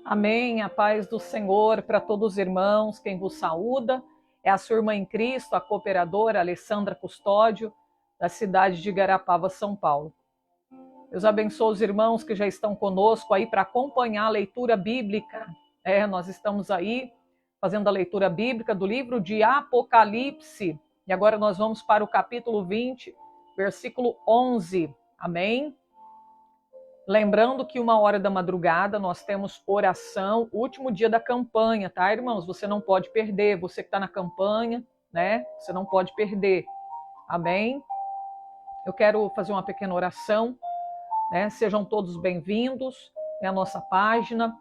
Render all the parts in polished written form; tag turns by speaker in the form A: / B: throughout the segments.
A: Amém, a paz do Senhor para todos os irmãos, quem vos saúda é a sua irmã em Cristo, a cooperadora Alessandra Custódio, da cidade de Igarapava, São Paulo. Deus abençoe os irmãos que já estão conosco aí para acompanhar a leitura bíblica. Nós estamos aí fazendo a leitura bíblica do livro de Apocalipse, e agora nós vamos para o capítulo 20, versículo 11. Amém? Lembrando que 1h da madrugada nós temos oração, último dia da campanha, tá, irmãos? Você não pode perder, você que está na campanha, né? Você não pode perder, amém? Eu quero fazer uma pequena oração, né? Sejam todos bem-vindos, à nossa página,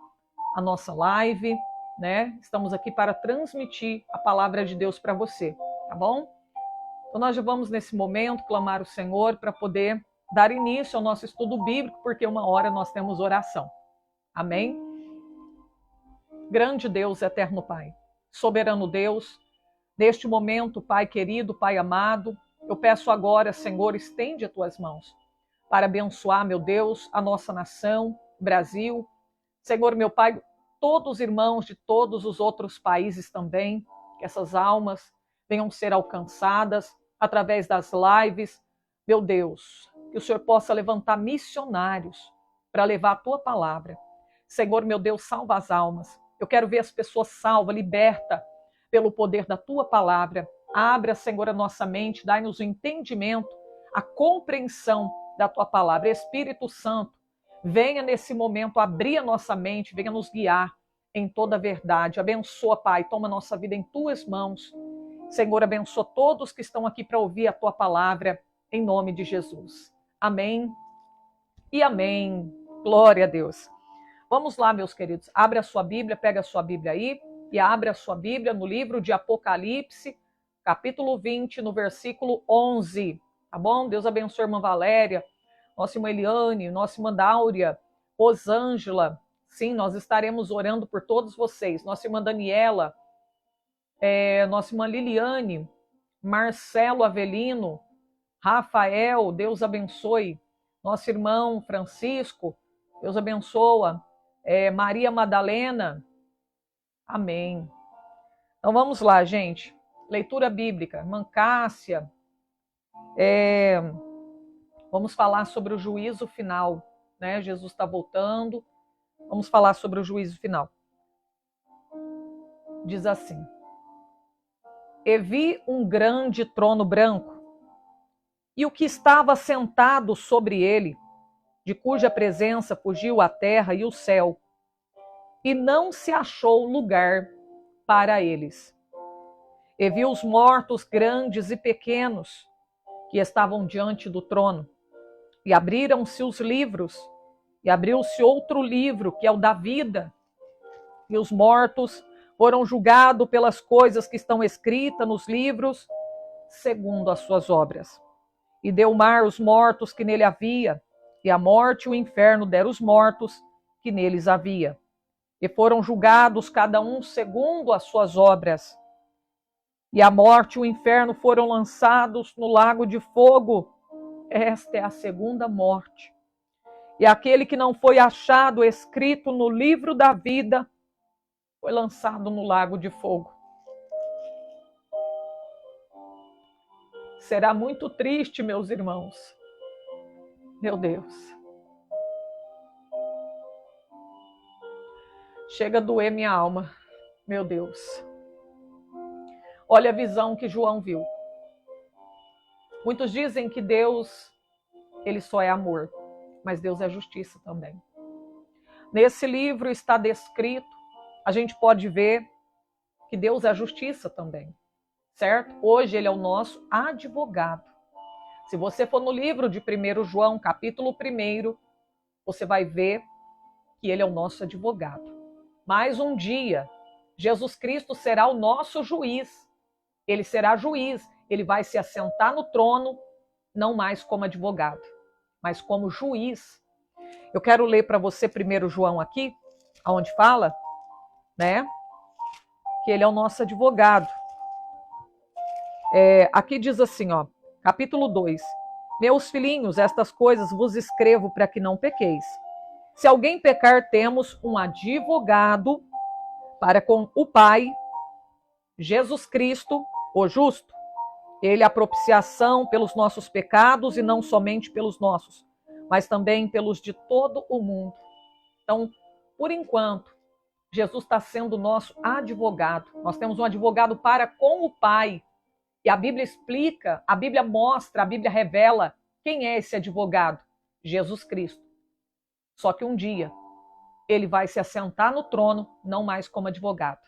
A: a nossa live, né? Estamos aqui para transmitir a palavra de Deus para você, tá bom? Então nós já vamos nesse momento clamar o Senhor para poder dar início ao nosso estudo bíblico, porque 1h nós temos oração. Amém? Grande Deus, eterno Pai, soberano Deus, neste momento, Pai querido, Pai amado, eu peço agora, Senhor, estende as tuas mãos para abençoar, meu Deus, a nossa nação, Brasil. Senhor, meu Pai, todos os irmãos de todos os outros países também, que essas almas venham ser alcançadas através das lives. Meu Deus, que o Senhor possa levantar missionários para levar a tua palavra. Senhor, meu Deus, salva as almas. Eu quero ver as pessoas salvas, libertas pelo poder da tua palavra. Abra, Senhor, a nossa mente, dai-nos o entendimento, a compreensão da tua palavra. Espírito Santo, venha nesse momento abrir a nossa mente, venha nos guiar em toda a verdade. Abençoa, Pai, toma nossa vida em tuas mãos. Senhor, abençoa todos que estão aqui para ouvir a tua palavra, em nome de Jesus. Amém e amém. Glória a Deus. Vamos lá, meus queridos. Abre a sua Bíblia, pega a sua Bíblia aí e abre a sua Bíblia no livro de Apocalipse, capítulo 20, no versículo 11. Tá bom? Deus abençoe a irmã Valéria, nossa irmã Eliane, nossa irmã Dáurea, Rosângela. Sim, nós estaremos orando por todos vocês. Nossa irmã Daniela, nossa irmã Liliane, Marcelo Avelino, Rafael, Deus abençoe. Nosso irmão Francisco, Deus abençoa. Maria Madalena, amém. Então vamos lá, gente. Leitura bíblica. Irmã Cássia, vamos falar sobre o juízo final, né? Jesus está voltando. Vamos falar sobre o juízo final. Diz assim: E vi um grande trono branco, e o que estava sentado sobre ele, de cuja presença fugiu a terra e o céu, e não se achou lugar para eles. E vi os mortos grandes e pequenos, que estavam diante do trono, e abriram-se os livros, e abriu-se outro livro, que é o da vida, e os mortos foram julgados pelas coisas que estão escritas nos livros, segundo as suas obras. E deu o mar os mortos que nele havia, e a morte e o inferno deram os mortos que neles havia. E foram julgados cada um segundo as suas obras. E a morte e o inferno foram lançados no lago de fogo. Esta é a segunda morte. E aquele que não foi achado escrito no livro da vida foi lançado no lago de fogo. Será muito triste, meus irmãos. Meu Deus. Chega a doer minha alma. Meu Deus. Olha a visão que João viu. Muitos dizem que Deus, ele só é amor, mas Deus é justiça também. Nesse livro está descrito, a gente pode ver que Deus é justiça também. Certo? Hoje ele é o nosso advogado. Se você for no livro de 1 João, capítulo 1, você vai ver que ele é o nosso advogado. Mas um dia, Jesus Cristo será o nosso juiz. Ele será juiz. Ele vai se assentar no trono, não mais como advogado, mas como juiz. Eu quero ler para você 1 João aqui, onde fala, né? que ele é o nosso advogado. Aqui diz assim, ó, capítulo 2. Meus filhinhos, estas coisas vos escrevo para que não pequeis. Se alguém pecar, temos um advogado para com o Pai, Jesus Cristo, o justo. Ele é a propiciação pelos nossos pecados e não somente pelos nossos, mas também pelos de todo o mundo. Então, por enquanto, Jesus está sendo nosso advogado. Nós temos um advogado para com o Pai. E a Bíblia explica, a Bíblia mostra, a Bíblia revela quem é esse advogado? Jesus Cristo. Só que um dia ele vai se assentar no trono, não mais como advogado,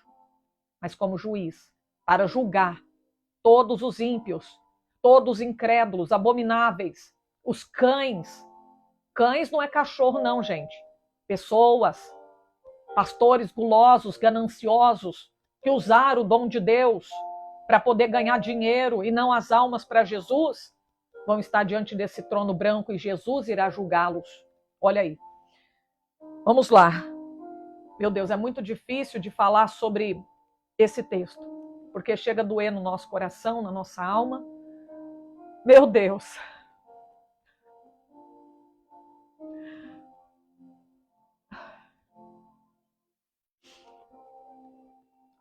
A: mas como juiz, para julgar todos os ímpios, todos os incrédulos, abomináveis, os cães. Cães não é cachorro não, gente. Pessoas, pastores gulosos, gananciosos, que usaram o dom de Deus para poder ganhar dinheiro e não as almas para Jesus, vão estar diante desse trono branco e Jesus irá julgá-los. Olha aí. Vamos lá. Meu Deus, é muito difícil de falar sobre esse texto, porque chega a doer no nosso coração, na nossa alma. Meu Deus.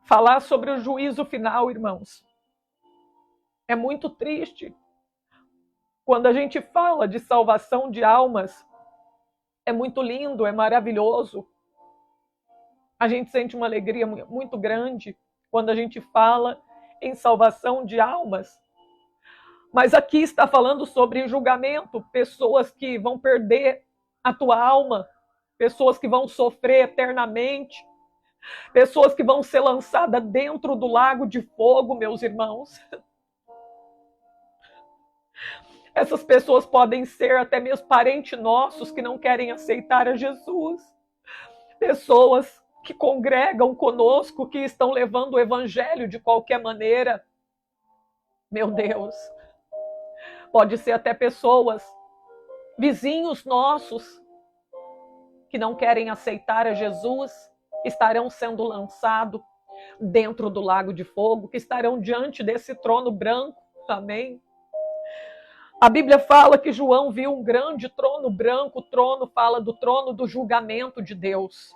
A: Falar sobre o juízo final, irmãos, é muito triste. Quando a gente fala de salvação de almas, é muito lindo, é maravilhoso. A gente sente uma alegria muito grande quando a gente fala em salvação de almas. Mas aqui está falando sobre julgamento, pessoas que vão perder a tua alma, pessoas que vão sofrer eternamente, pessoas que vão ser lançadas dentro do lago de fogo, meus irmãos. Essas pessoas podem ser até mesmo parentes nossos que não querem aceitar a Jesus. Pessoas que congregam conosco, que estão levando o evangelho de qualquer maneira. Meu Deus. Pode ser até pessoas, vizinhos nossos, que não querem aceitar a Jesus, estarão sendo lançados dentro do lago de fogo, que estarão diante desse trono branco. Amém? A Bíblia fala que João viu um grande trono branco. O trono fala do trono do julgamento de Deus.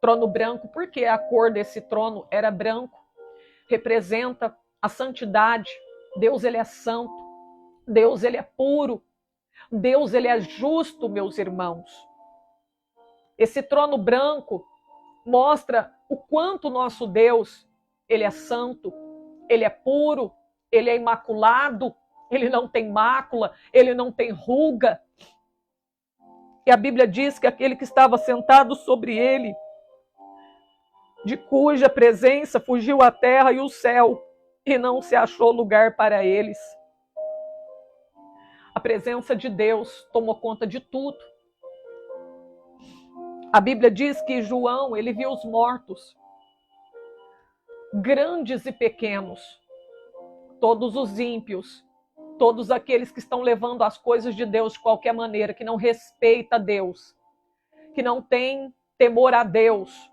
A: Trono branco, porque a cor desse trono era branco. Representa a santidade. Deus, ele é santo. Deus, ele é puro. Deus, ele é justo, meus irmãos. Esse trono branco mostra o quanto nosso Deus, ele é santo, ele é puro, ele é imaculado, ele não tem mácula, ele não tem ruga. E a Bíblia diz que aquele que estava sentado sobre ele, de cuja presença fugiu a terra e o céu, e não se achou lugar para eles. A presença de Deus tomou conta de tudo. A Bíblia diz que João, ele viu os mortos, grandes e pequenos, todos os ímpios, todos aqueles que estão levando as coisas de Deus de qualquer maneira, que não respeita Deus, que não tem temor a Deus.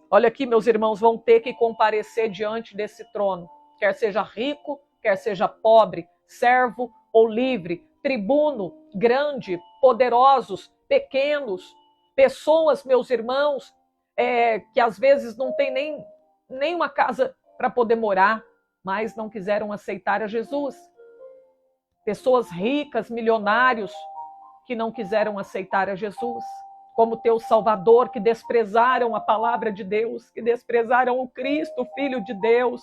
A: Olha aqui, meus irmãos, vão ter que comparecer diante desse trono, quer seja rico, quer seja pobre, servo ou livre, tribuno, grande, poderosos, pequenos, pessoas, meus irmãos, que às vezes não tem nem uma casa para poder morar, mas não quiseram aceitar a Jesus. Pessoas ricas, milionários, que não quiseram aceitar a Jesus como teu Salvador, que desprezaram a palavra de Deus, que desprezaram o Cristo, o Filho de Deus.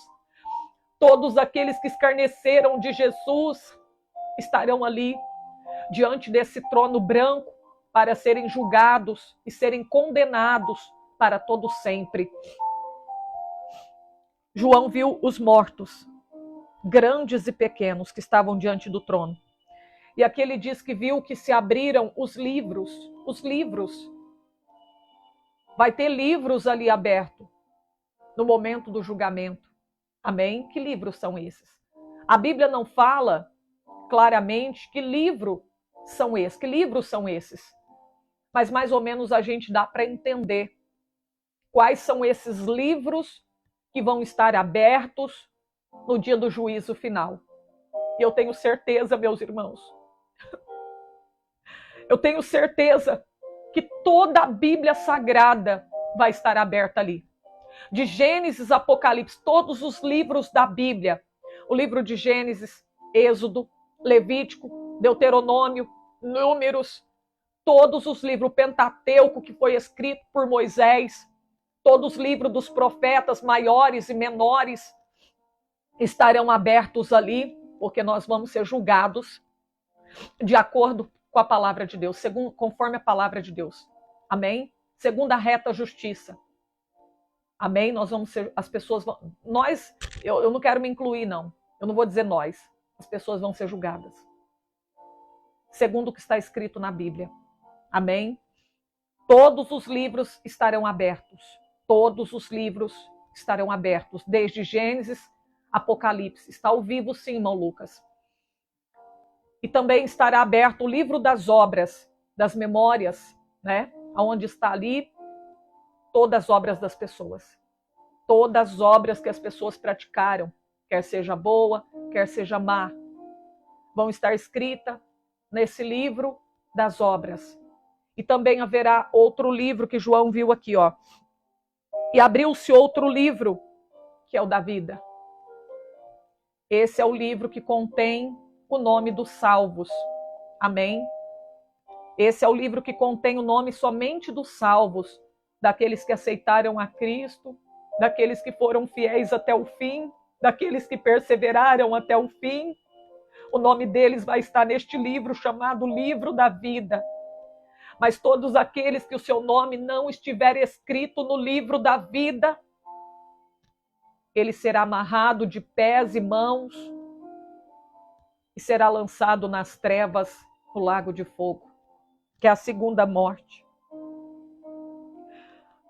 A: Todos aqueles que escarneceram de Jesus estarão ali, diante desse trono branco, para serem julgados e serem condenados para todo sempre. João viu os mortos, grandes e pequenos, que estavam diante do trono. E aqui ele diz que viu que se abriram os livros. Os livros. Vai ter livros ali abertos no momento do julgamento. Amém? Que livros são esses? A Bíblia não fala claramente que livros são esses. Mas mais ou menos a gente dá para entender quais são esses livros que vão estar abertos no dia do juízo final. E eu tenho certeza, meus irmãos, eu tenho certeza que toda a Bíblia Sagrada vai estar aberta ali. De Gênesis, Apocalipse, todos os livros da Bíblia. O livro de Gênesis, Êxodo, Levítico, Deuteronômio, Números, todos os livros, o Pentateuco que foi escrito por Moisés, todos os livros dos profetas maiores e menores estarão abertos ali, porque nós vamos ser julgados de acordo com a palavra de Deus, conforme a palavra de Deus. Amém? Segundo a reta justiça. Amém? Nós vamos ser, as pessoas vão, eu não quero me incluir, não. Eu não vou dizer nós. As pessoas vão ser julgadas. Segundo o que está escrito na Bíblia. Amém? Todos os livros estarão abertos. Todos os livros estarão abertos. Desde Gênesis, Apocalipse. Está ao vivo, sim, irmão Lucas. E também estará aberto o livro das obras, das memórias, né? Onde está ali todas as obras das pessoas. Todas as obras que as pessoas praticaram, quer seja boa, quer seja má, vão estar escritas nesse livro das obras. E também haverá outro livro que João viu aqui, ó. E abriu-se outro livro, que é o da vida. Esse é o livro que contém o nome dos salvos. Amém? Esse é o livro que contém o nome somente dos salvos, daqueles que aceitaram a Cristo, daqueles que foram fiéis até o fim, daqueles que perseveraram até o fim. O nome deles vai estar neste livro chamado Livro da Vida. Mas todos aqueles que o seu nome não estiver escrito no livro da vida, ele será amarrado de pés e mãos e será lançado nas trevas no lago de fogo, que é a segunda morte.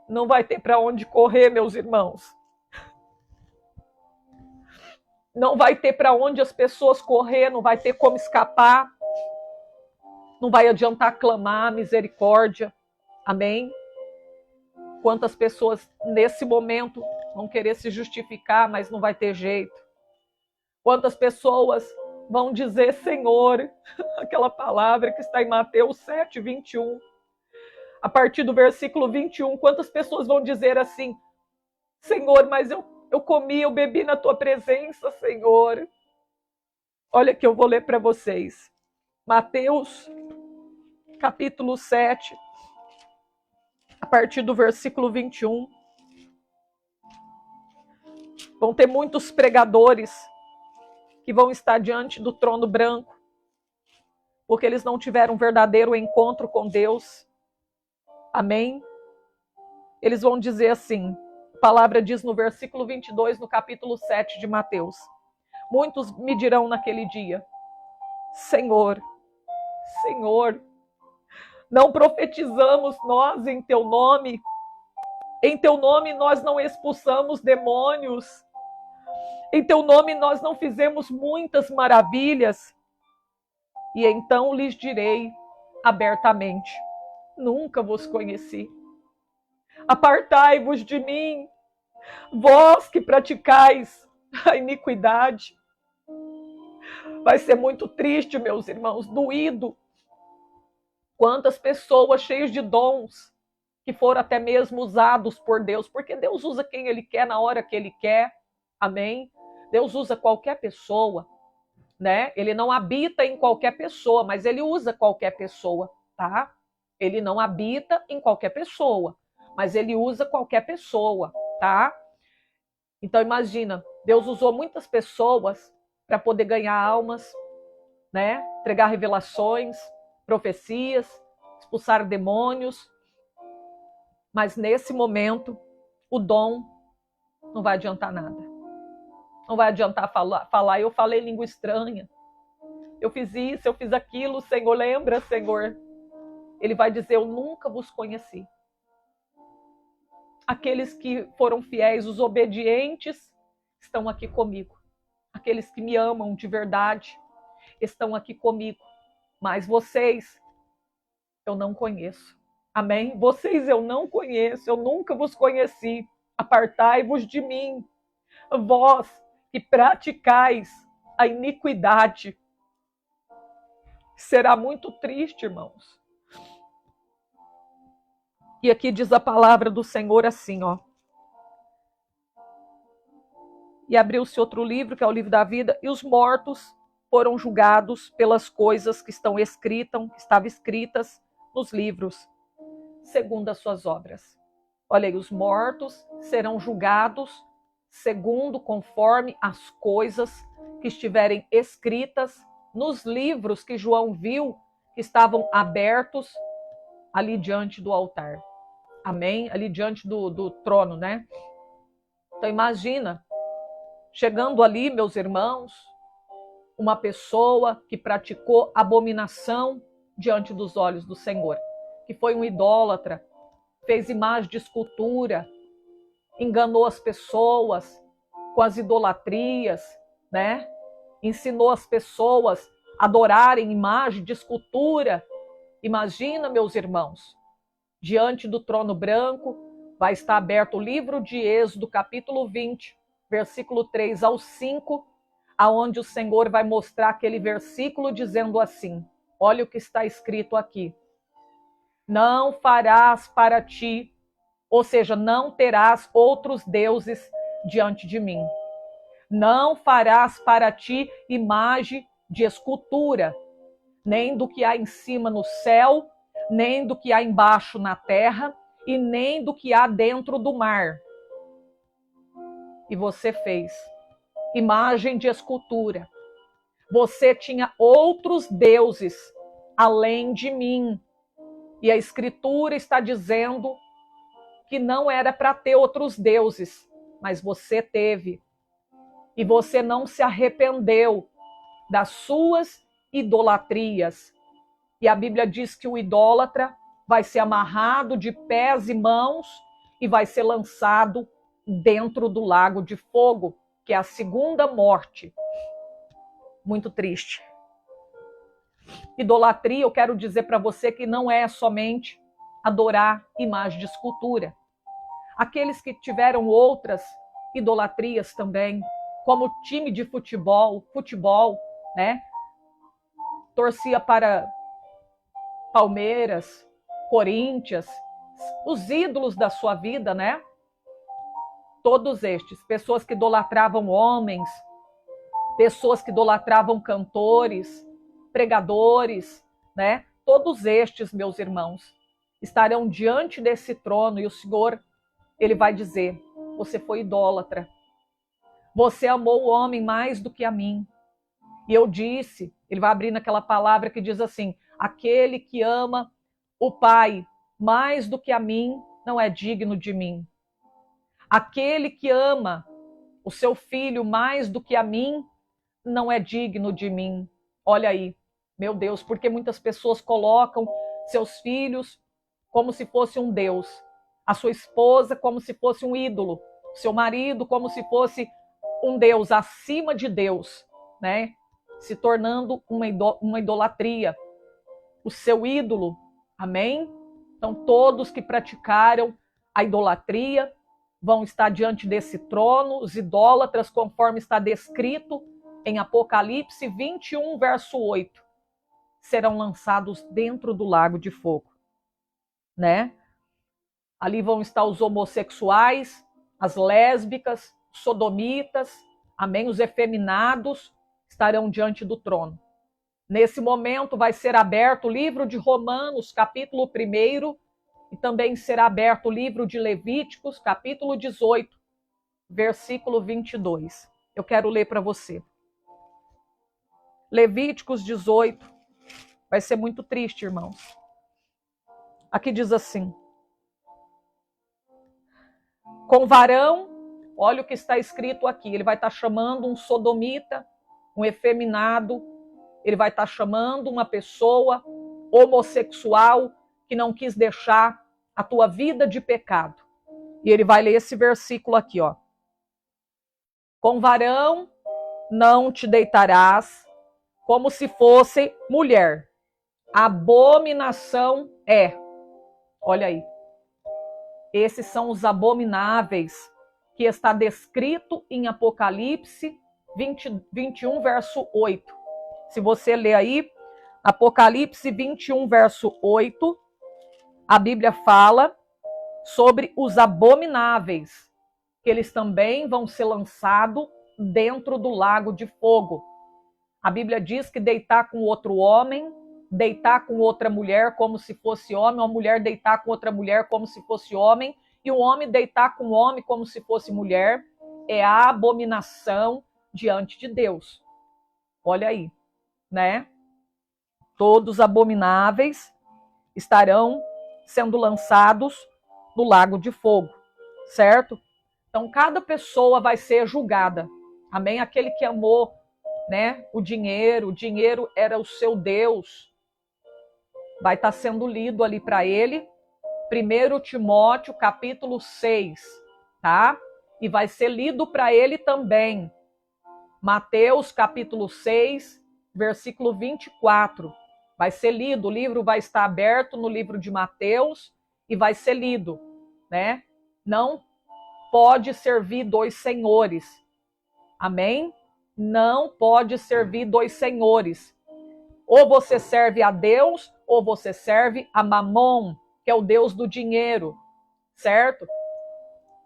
A: Não vai ter para onde correr, meus irmãos. Não vai ter para onde as pessoas correr, não vai ter como escapar. Não vai adiantar clamar misericórdia. Amém? Quantas pessoas nesse momento vão querer se justificar, mas não vai ter jeito. Quantas pessoas vão dizer Senhor, aquela palavra que está em Mateus 7, 21. A partir do versículo 21, quantas pessoas vão dizer assim, Senhor, mas eu comi, eu bebi na tua presença, Senhor. Olha que eu vou ler para vocês. Mateus, capítulo 7, a partir do versículo 21. Vão ter muitos pregadores que vão estar diante do trono branco, porque eles não tiveram um verdadeiro encontro com Deus. Amém? Eles vão dizer assim, a palavra diz no versículo 22, no capítulo 7 de Mateus. Muitos me dirão naquele dia, Senhor, Senhor, não profetizamos nós em teu nome? Em teu nome nós não expulsamos demônios? Em teu nome nós não fizemos muitas maravilhas? E então lhes direi abertamente, nunca vos conheci. Apartai-vos de mim, vós que praticais a iniquidade. Vai ser muito triste, meus irmãos, doído. Quantas pessoas cheias de dons que foram até mesmo usados por Deus, porque Deus usa quem Ele quer na hora que Ele quer. Amém? Deus usa qualquer pessoa, né? Ele não habita em qualquer pessoa, mas Ele usa qualquer pessoa, tá? Ele não habita em qualquer pessoa, mas Ele usa qualquer pessoa, tá? Então imagina, Deus usou muitas pessoas para poder ganhar almas, né? Entregar revelações, profecias, expulsar demônios. Mas nesse momento, o dom não vai adiantar nada. Não vai adiantar falar, eu falei língua estranha. Eu fiz isso, eu fiz aquilo, Senhor, lembra, Senhor? Ele vai dizer, eu nunca vos conheci. Aqueles que foram fiéis, os obedientes, estão aqui comigo. Aqueles que me amam de verdade, estão aqui comigo. Mas vocês, eu não conheço. Amém? Vocês eu não conheço, eu nunca vos conheci. Apartai-vos de mim, vós que praticais a iniquidade. Será muito triste, irmãos. E aqui diz a palavra do Senhor assim, ó. E abriu-se outro livro, que é o livro da vida, e os mortos foram julgados pelas coisas que estavam escritas nos livros, segundo as suas obras. Olha aí, os mortos serão julgados conforme as coisas que estiverem escritas nos livros que João viu que estavam abertos ali diante do altar. Amém? Ali diante do trono, né? Então imagina, chegando ali, meus irmãos, uma pessoa que praticou abominação diante dos olhos do Senhor, que foi um idólatra, fez imagem de escultura, enganou as pessoas com as idolatrias, né? Ensinou as pessoas a adorarem imagem de escultura. Imagina, meus irmãos, diante do trono branco vai estar aberto o livro de Êxodo, capítulo 20, versículo 3 ao 5, aonde o Senhor vai mostrar aquele versículo dizendo assim, olha o que está escrito aqui. Não farás para ti, ou seja, não terás outros deuses diante de mim. Não farás para ti imagem de escultura, nem do que há em cima no céu, nem do que há embaixo na terra, e nem do que há dentro do mar. E você fez imagem de escultura. Você tinha outros deuses além de mim. E a Escritura está dizendo que não era para ter outros deuses, mas você teve. E você não se arrependeu das suas idolatrias. E a Bíblia diz que o idólatra vai ser amarrado de pés e mãos e vai ser lançado dentro do lago de fogo, que é a segunda morte. Muito triste. Idolatria, eu quero dizer para você que não é somente adorar imagem de escultura. Aqueles que tiveram outras idolatrias também, como time de futebol, né? Torcia para Palmeiras, Corinthians, os ídolos da sua vida, né? Todos estes, pessoas que idolatravam homens, pessoas que idolatravam cantores, pregadores, né? Todos estes, meus irmãos, estarão diante desse trono e o Senhor, ele vai dizer, você foi idólatra. Você amou o homem mais do que a mim. E eu disse, ele vai abrir naquela palavra que diz assim, aquele que ama o Pai mais do que a mim não é digno de mim. Aquele que ama o seu filho mais do que a mim não é digno de mim. Olha aí, meu Deus, porque muitas pessoas colocam seus filhos como se fosse um Deus, a sua esposa como se fosse um ídolo, seu marido como se fosse um Deus acima de Deus, né? Se tornando uma idolatria. O seu ídolo, amém? Então todos que praticaram a idolatria vão estar diante desse trono, os idólatras, conforme está descrito em Apocalipse 21, verso 8, serão lançados dentro do lago de fogo, né? Ali vão estar os homossexuais, as lésbicas, os sodomitas, amém? Os efeminados estarão diante do trono. Nesse momento vai ser aberto o livro de Romanos, capítulo 1, e também será aberto o livro de Levíticos, capítulo 18, versículo 22. Eu quero ler para você. Levíticos 18, vai ser muito triste, irmãos. Aqui diz assim, com varão, olha o que está escrito aqui, ele vai estar chamando um sodomita, um efeminado, ele vai estar chamando uma pessoa homossexual que não quis deixar a tua vida de pecado. E ele vai ler esse versículo aqui, ó. Com varão não te deitarás como se fosse mulher. Abominação é. Olha aí. Esses são os abomináveis, que está descrito em Apocalipse 21, verso 8. Se você ler aí, Apocalipse 21, verso 8, a Bíblia fala sobre os abomináveis, que eles também vão ser lançados dentro do lago de fogo. A Bíblia diz que deitar com outro homem, deitar com outra mulher como se fosse homem, uma mulher deitar com outra mulher como se fosse homem, e um homem deitar com um homem como se fosse mulher, é a abominação diante de Deus. Olha aí, né? Todos abomináveis estarão sendo lançados no lago de fogo, certo? Então, cada pessoa vai ser julgada. Amém? Aquele que amou, né, o dinheiro era o seu Deus. Vai estar sendo lido ali para ele, 1 Timóteo, capítulo 6, tá? E vai ser lido para ele também, Mateus, capítulo 6, versículo 24. Vai ser lido, o livro vai estar aberto no livro de Mateus e vai ser lido, né? Não pode servir dois senhores. Amém? Não pode servir dois senhores. Ou você serve a Deus, ou você serve a Mamon, que é o Deus do dinheiro, certo?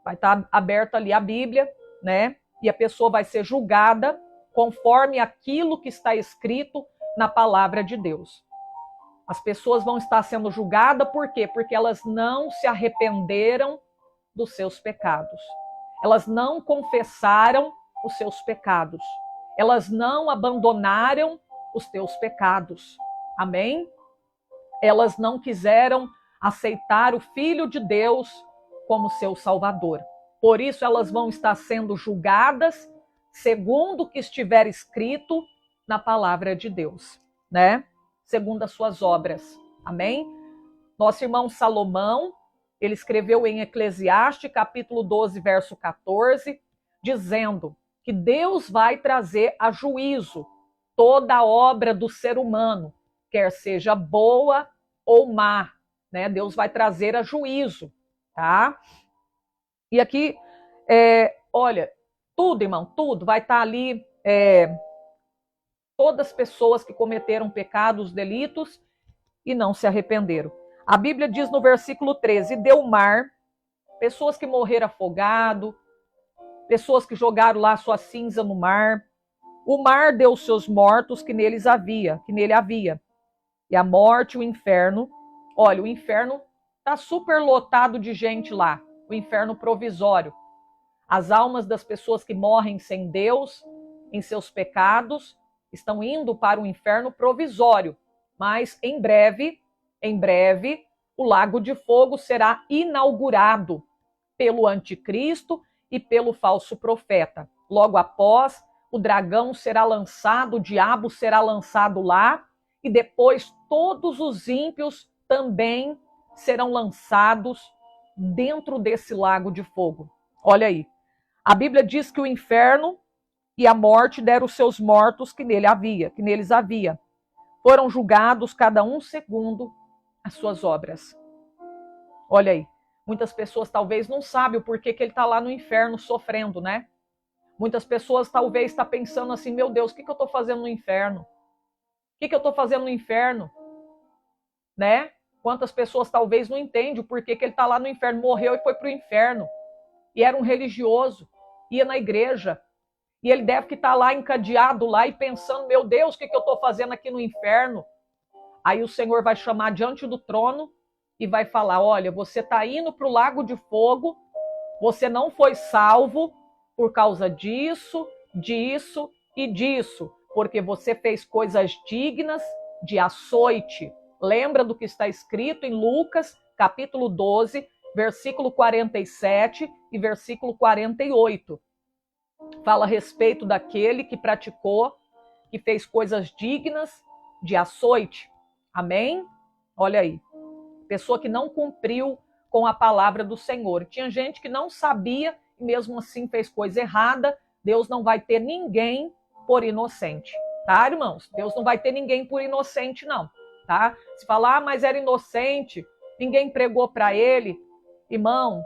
A: Vai estar aberta ali a Bíblia, né? E a pessoa vai ser julgada conforme aquilo que está escrito na palavra de Deus. As pessoas vão estar sendo julgadas por quê? Porque elas não se arrependeram dos seus pecados. Elas não confessaram os seus pecados. Elas não abandonaram os teus pecados. Amém? Elas não quiseram aceitar o Filho de Deus como seu Salvador. Por isso elas vão estar sendo julgadas segundo o que estiver escrito na palavra de Deus, né? Segundo as suas obras. Amém? Nosso irmão Salomão, ele escreveu em Eclesiastes, capítulo 12, verso 14, dizendo que Deus vai trazer a juízo toda a obra do ser humano, quer seja boa ou má, né? Deus vai trazer a juízo, tá? E aqui, olha, tudo, irmão, tudo vai estar ali, todas as pessoas que cometeram pecados, delitos e não se arrependeram. A Bíblia diz no versículo 13, deu o mar, pessoas que morreram afogado, pessoas que jogaram lá sua cinza no mar. O mar deu os seus mortos que nele havia. E a morte, o inferno. Olha, o inferno está super lotado de gente lá. O inferno provisório. As almas das pessoas que morrem sem Deus, em seus pecados, estão indo para o inferno provisório. Mas em breve, o lago de fogo será inaugurado pelo anticristo e pelo falso profeta. Logo após, o dragão será lançado, o diabo será lançado lá, e depois todos os ímpios também serão lançados dentro desse lago de fogo. Olha aí. A Bíblia diz que o inferno e a morte deram os seus mortos que neles havia. Foram julgados cada um segundo as suas obras. Olha aí. Muitas pessoas talvez não sabem o porquê que ele está lá no inferno sofrendo, né? Muitas pessoas talvez estão pensando assim, meu Deus, o que eu estou fazendo no inferno? O que eu estou fazendo no inferno? Né? Quantas pessoas talvez não entendem o porquê que ele está lá no inferno, morreu e foi para o inferno. E era um religioso, ia na igreja. E ele deve que estar lá encadeado lá e pensando, meu Deus, o que eu estou fazendo aqui no inferno? Aí o Senhor vai chamar diante do trono e vai falar, olha, você está indo para o lago de fogo, você não foi salvo por causa disso, disso e disso, porque você fez coisas dignas de açoite. Lembra do que está escrito em Lucas, capítulo 12, versículo 47 e versículo 48. Fala a respeito daquele que praticou, que fez coisas dignas de açoite. Amém? Olha aí. Pessoa que não cumpriu com a palavra do Senhor. Tinha gente que não sabia e mesmo assim fez coisa errada. Deus não vai ter ninguém por inocente. Tá, irmãos? Deus não vai ter ninguém por inocente, não. Tá? Se falar, mas era inocente, ninguém pregou para ele, Irmão,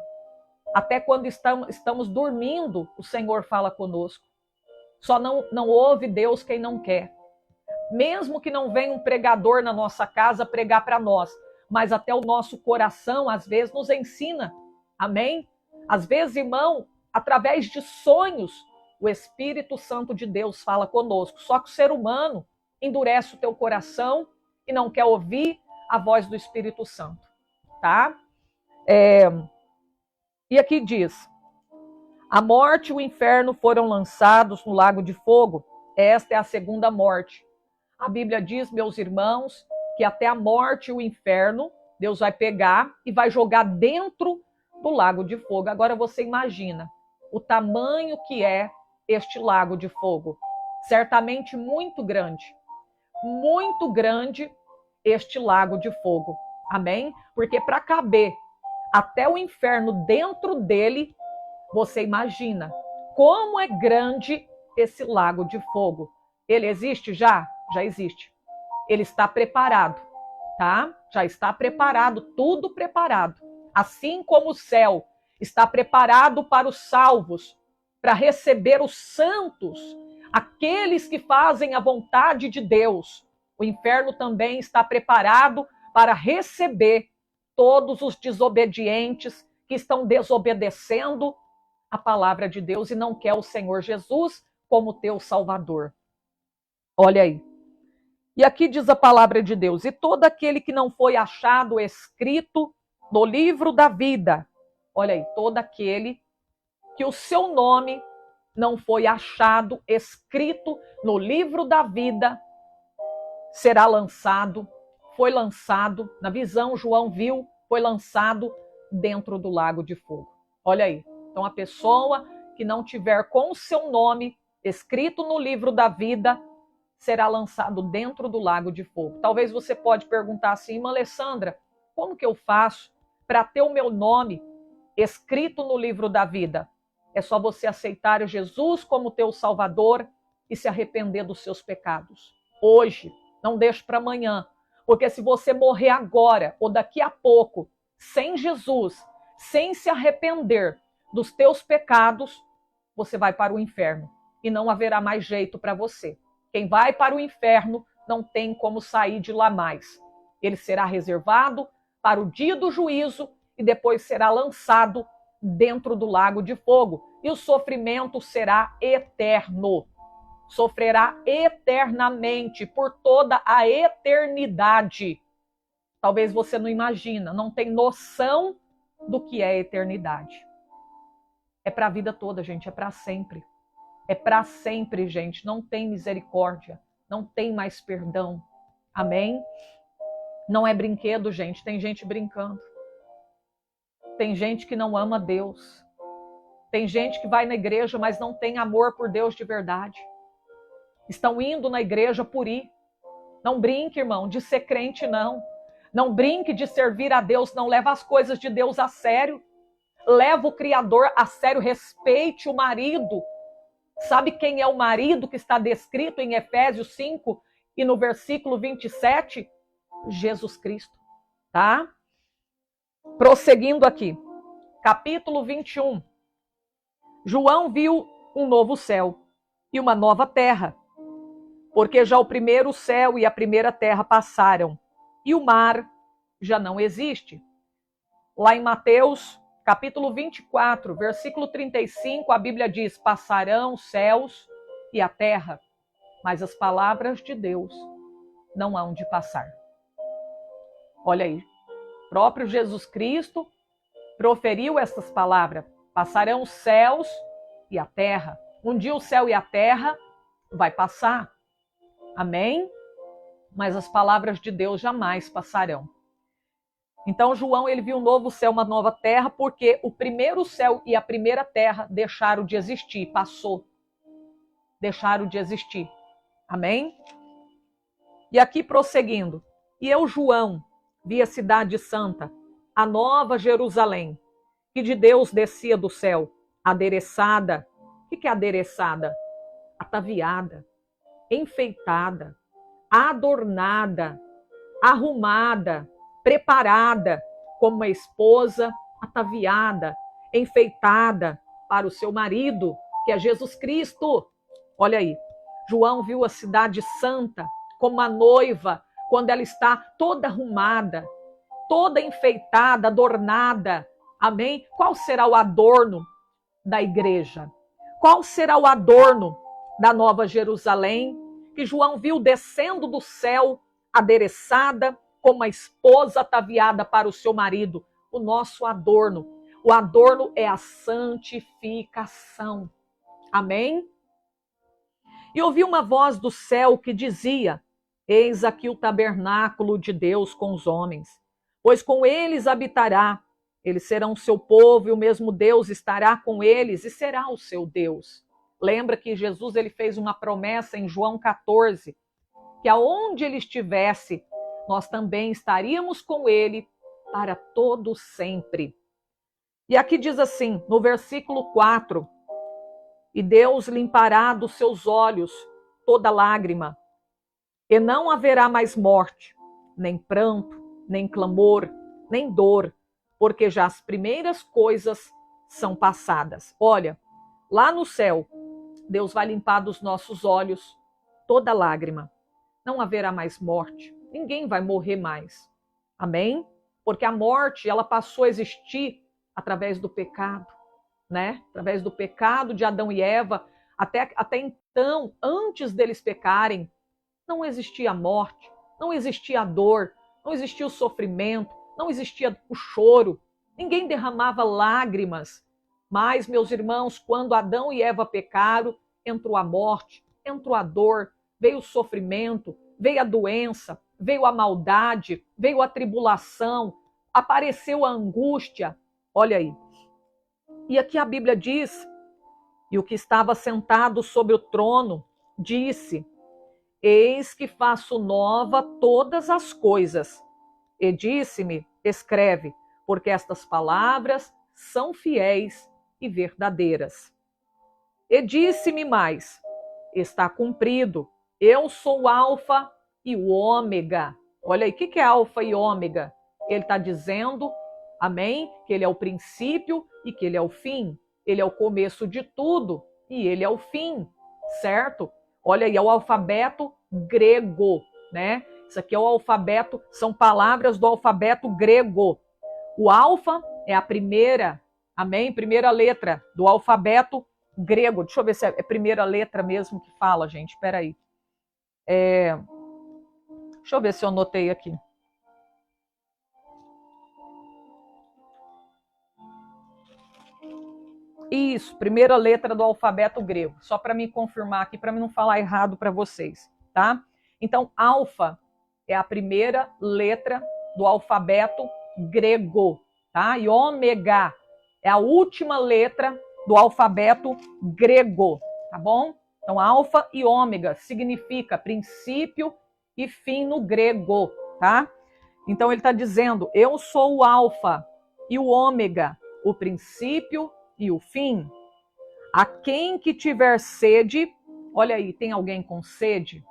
A: até quando estamos dormindo, o Senhor fala conosco. Só não ouve Deus quem não quer. Mesmo que não venha um pregador na nossa casa pregar para nós, mas até o nosso coração, às vezes, nos ensina. Amém? Às vezes, irmão, através de sonhos, o Espírito Santo de Deus fala conosco. Só que o ser humano endurece o teu coração e não quer ouvir a voz do Espírito Santo. Tá? E aqui diz: a morte e o inferno foram lançados no lago de fogo. Esta é a segunda morte. A Bíblia diz, meus irmãos, que até a morte e o inferno, Deus vai pegar e vai jogar dentro do lago de fogo. Agora você imagina o tamanho que é este lago de fogo. Certamente muito grande este lago de fogo. Amém? Porque para caber até o inferno dentro dele, você imagina como é grande esse lago de fogo. Ele existe já? Já existe. Ele está preparado, tá? Já está preparado, tudo preparado. Assim como o céu está preparado para os salvos, para receber os santos, aqueles que fazem a vontade de Deus. O inferno também está preparado para receber todos os desobedientes que estão desobedecendo a palavra de Deus e não quer o Senhor Jesus como teu Salvador. Olha aí. E aqui diz a palavra de Deus: e todo aquele que não foi achado escrito no livro da vida. Olha aí, todo aquele que o seu nome não foi achado escrito no livro da vida será lançado, foi lançado, na visão João viu, foi lançado dentro do lago de fogo. Olha aí. Então a pessoa que não tiver com o seu nome escrito no livro da vida será lançado dentro do lago de fogo. Talvez você pode perguntar assim: irmã Alessandra, como que eu faço para ter o meu nome escrito no livro da vida? É só você aceitar Jesus como teu Salvador e se arrepender dos seus pecados. Hoje, não deixe para amanhã, porque se você morrer agora ou daqui a pouco, sem Jesus, sem se arrepender dos teus pecados, você vai para o inferno e não haverá mais jeito para você. Quem vai para o inferno não tem como sair de lá mais. Ele será reservado para o dia do juízo e depois será lançado dentro do lago de fogo. E o sofrimento será eterno. Sofrerá eternamente, por toda a eternidade. Talvez você não imagina, não tem noção do que é eternidade. É para a vida toda, gente, é para sempre. É para sempre, gente. Não tem misericórdia, não tem mais perdão. Amém? Não é brinquedo, gente. Tem gente brincando. Tem gente que não ama Deus. Tem gente que vai na igreja, mas não tem amor por Deus de verdade. Estão indo na igreja por ir. Não brinque, irmão, de ser crente, não. Não brinque de servir a Deus, não. Leva as coisas de Deus a sério. Leva o Criador a sério. Respeite o marido. Sabe quem é o marido que está descrito em Efésios 5 e no versículo 27? Jesus Cristo, tá? Prosseguindo aqui, capítulo 21. João viu um novo céu e uma nova terra, porque já o primeiro céu e a primeira terra passaram, e o mar já não existe. Lá em Mateus, capítulo 24, versículo 35, a Bíblia diz: passarão os céus e a terra, mas as palavras de Deus não hão de passar. Olha aí, o próprio Jesus Cristo proferiu essas palavras: passarão os céus e a terra. Um dia o céu e a terra vai passar. Amém? Mas as palavras de Deus jamais passarão. Então João, ele viu um novo céu, uma nova terra, porque o primeiro céu e a primeira terra deixaram de existir, passou. Deixaram de existir. Amém? E aqui prosseguindo. E eu, João, vi a cidade santa, a nova Jerusalém, que de Deus descia do céu, adereçada. O que é adereçada? Ataviada, enfeitada, adornada, arrumada, preparada como uma esposa ataviada, enfeitada para o seu marido, que é Jesus Cristo. Olha aí, João viu a cidade santa como uma noiva, quando ela está toda arrumada, toda enfeitada, adornada. Amém? Qual será o adorno da igreja? Qual será o adorno da Nova Jerusalém, que João viu descendo do céu, adereçada, como uma esposa ataviada para o seu marido? O nosso adorno. O adorno é a santificação. Amém? E ouvi uma voz do céu que dizia: eis aqui o tabernáculo de Deus com os homens, pois com eles habitará. Eles serão o seu povo e o mesmo Deus estará com eles e será o seu Deus. Lembra que Jesus ele fez uma promessa em João 14, que aonde ele estivesse, nós também estaríamos com ele para todo sempre. E aqui diz assim, no versículo 4, e Deus limpará dos seus olhos toda lágrima, e não haverá mais morte, nem pranto, nem clamor, nem dor, porque já as primeiras coisas são passadas. Olha, lá no céu, Deus vai limpar dos nossos olhos toda lágrima. Não haverá mais morte, ninguém vai morrer mais. Amém? Porque a morte, ela passou a existir através do pecado, né? Através do pecado de Adão e Eva. Até então, antes deles pecarem, não existia morte, não existia dor, não existia o sofrimento, não existia o choro, ninguém derramava lágrimas. Mas, meus irmãos, quando Adão e Eva pecaram, entrou a morte, entrou a dor, veio o sofrimento, veio a doença, veio a maldade, veio a tribulação, apareceu a angústia. Olha aí. E aqui a Bíblia diz, e o que estava sentado sobre o trono disse: eis que faço nova todas as coisas. E disse-me, escreve, porque estas palavras são fiéis e verdadeiras. E disse-me mais, está cumprido, eu sou o Alfa e o Ômega. Olha aí, o que é Alfa e Ômega? Ele está dizendo, amém, que ele é o princípio e que ele é o fim. Ele é o começo de tudo e ele é o fim, certo? Olha aí, é o alfabeto grego, né? Isso aqui é o alfabeto, são palavras do alfabeto grego. O alfa é a primeira, amém? Primeira letra do alfabeto grego. Deixa eu ver se é a primeira letra mesmo que fala, gente. Espera aí. Deixa eu ver se eu anotei aqui. Isso, primeira letra do alfabeto grego. Só para me confirmar aqui, para mim não falar errado para vocês, tá? Então, alfa é a primeira letra do alfabeto grego, tá? E ômega é a última letra do alfabeto grego, tá bom? Então, alfa e ômega significa princípio e fim no grego, tá? Então, ele está dizendo, eu sou o alfa e o ômega, o princípio e o fim. A quem que tiver sede, olha aí, tem alguém com sede?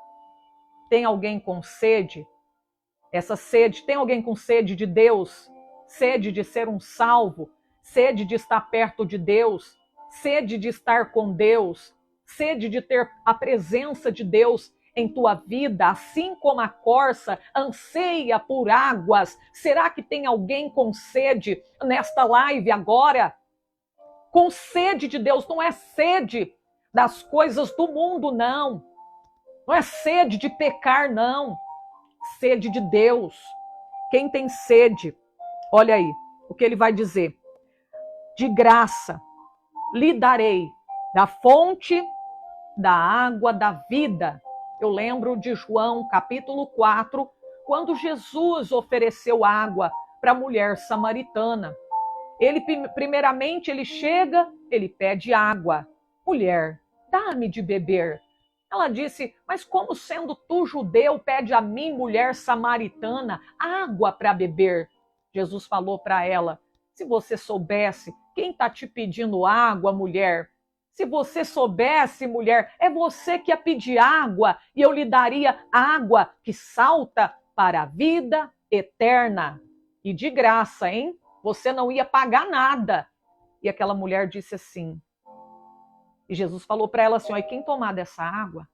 A: Tem alguém com sede? Essa sede, tem alguém com sede de Deus? Sede de ser um salvo? Sede de estar perto de Deus? Sede de estar com Deus? Sede de ter a presença de Deus em tua vida, assim como a corça anseia por águas? Será que tem alguém com sede nesta live agora? Com sede de Deus, não é sede das coisas do mundo, não. Não é sede de pecar, não. Sede de Deus. Quem tem sede, olha aí o que ele vai dizer. De graça lhe darei da fonte da água da vida. Eu lembro de João capítulo 4, quando Jesus ofereceu água para a mulher samaritana. Ele, primeiramente, ele chega, ele pede água. Mulher, dá-me de beber. Ela disse, mas como sendo tu judeu, pede a mim, mulher samaritana, água para beber? Jesus falou para ela, se você soubesse quem está te pedindo água, mulher, se você soubesse, mulher, é você que ia pedir água e eu lhe daria água que salta para a vida eterna. E de graça, hein? você não ia pagar nada. E aquela mulher disse assim, e Jesus falou para ela assim, ó, e quem tomar dessa água,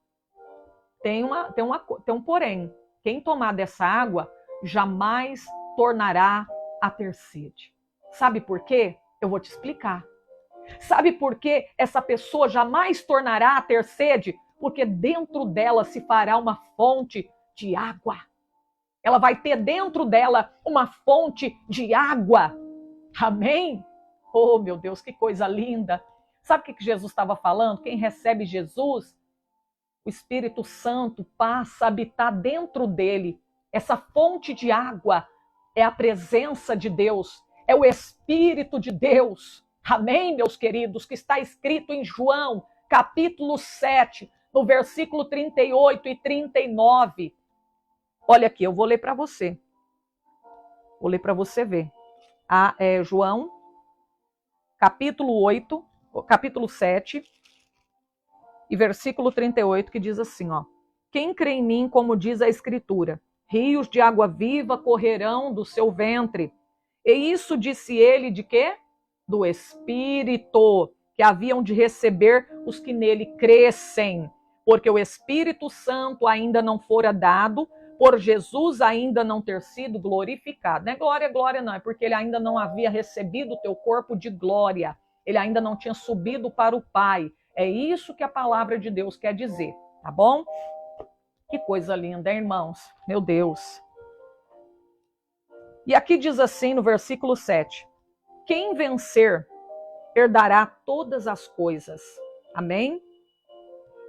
A: tem um porém, quem tomar dessa água jamais tornará a ter sede. Sabe por quê? Eu vou te explicar. Sabe por que essa pessoa jamais tornará a ter sede? Porque dentro dela se fará uma fonte de água. Ela vai ter dentro dela uma fonte de água. Amém? Oh, meu Deus, que coisa linda. Sabe o que Jesus estava falando? Quem recebe Jesus, o Espírito Santo passa a habitar dentro dele. Essa fonte de água é a presença de Deus, é o Espírito de Deus. Amém, meus queridos, que está escrito em João, capítulo 7, no versículo 38 e 39. Olha aqui, eu vou ler para você. Vou ler para você ver. João, capítulo 7, e versículo 38, que diz assim, ó. Quem crê em mim, como diz a Escritura, rios de água viva correrão do seu ventre. E isso disse ele de quê? Do Espírito, que haviam de receber os que nele crescem. Porque o Espírito Santo ainda não fora dado, por Jesus ainda não ter sido glorificado. Não é glória, glória não, é porque ele ainda não havia recebido o teu corpo de glória. Ele ainda não tinha subido para o Pai. É isso que a palavra de Deus quer dizer, tá bom? Que coisa linda, hein, irmãos? Meu Deus. E aqui diz assim no versículo 7. Quem vencer herdará todas as coisas. Amém?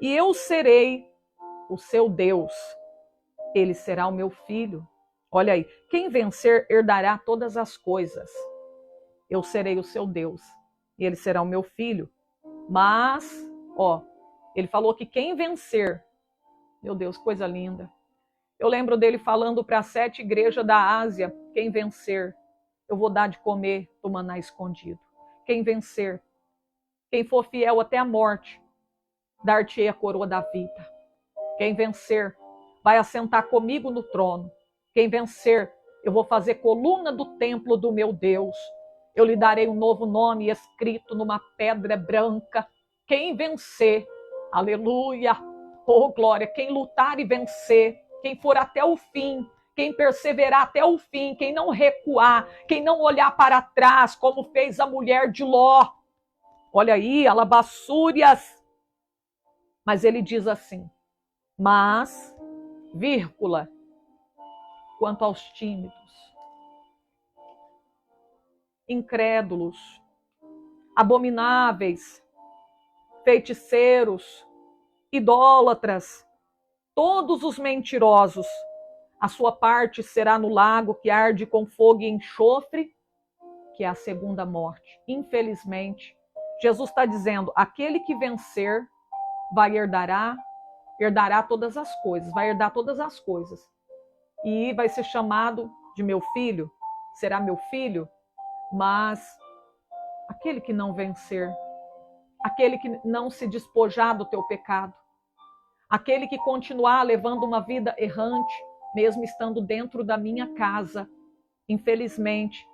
A: E eu serei o seu Deus. Ele será o meu filho. Olha aí. Quem vencer herdará todas as coisas. Eu serei o seu Deus. E ele será o meu filho. Mas, ó, ele falou que quem vencer, meu Deus, coisa linda. Eu lembro dele falando para 7 igrejas da Ásia, quem vencer, eu vou dar de comer do maná escondido. Quem vencer, quem for fiel até a morte, dar-te-ei a coroa da vida. Quem vencer, vai assentar comigo no trono. Quem vencer, eu vou fazer coluna do templo do meu Deus. Eu lhe darei um novo nome escrito numa pedra branca. Quem vencer, aleluia, oh glória, quem lutar e vencer, quem for até o fim, quem perseverar até o fim, quem não recuar, quem não olhar para trás, como fez a mulher de Ló. Olha aí, alabaçúrias. Mas ele diz assim, mas, vírgula, quanto aos tímidos, incrédulos, abomináveis, feiticeiros, idólatras, todos os mentirosos, a sua parte será no lago que arde com fogo e enxofre, que é a segunda morte. Infelizmente, Jesus está dizendo, aquele que vencer vai herdará todas as coisas, vai herdar todas as coisas. E vai ser chamado de meu filho, será meu filho, mas aquele que não vencer, aquele que não se despojar do teu pecado, aquele que continuar levando uma vida errante, mesmo estando dentro da minha casa, infelizmente,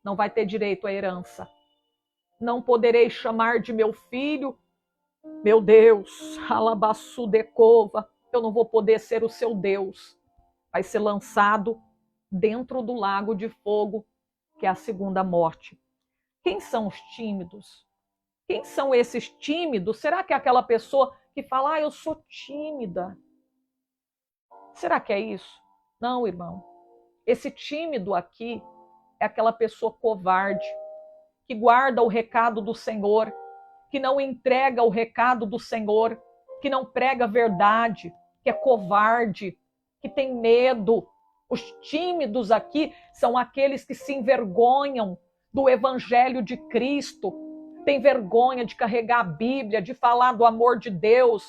A: não vai ter direito à herança. Não poderei chamar de meu filho, meu Deus, alabaçu decova, eu não vou poder ser o seu Deus. Vai ser lançado dentro do lago de fogo, que é a segunda morte. Quem são os tímidos? Quem são esses tímidos? Será que é aquela pessoa que fala, eu sou tímida? Será que é isso? Não, irmão. Esse tímido aqui é aquela pessoa covarde, que guarda o recado do Senhor, que não entrega o recado do Senhor, que não prega a verdade, que é covarde, que tem medo. Os tímidos aqui são aqueles que se envergonham do Evangelho de Cristo, tem vergonha de carregar a Bíblia, de falar do amor de Deus,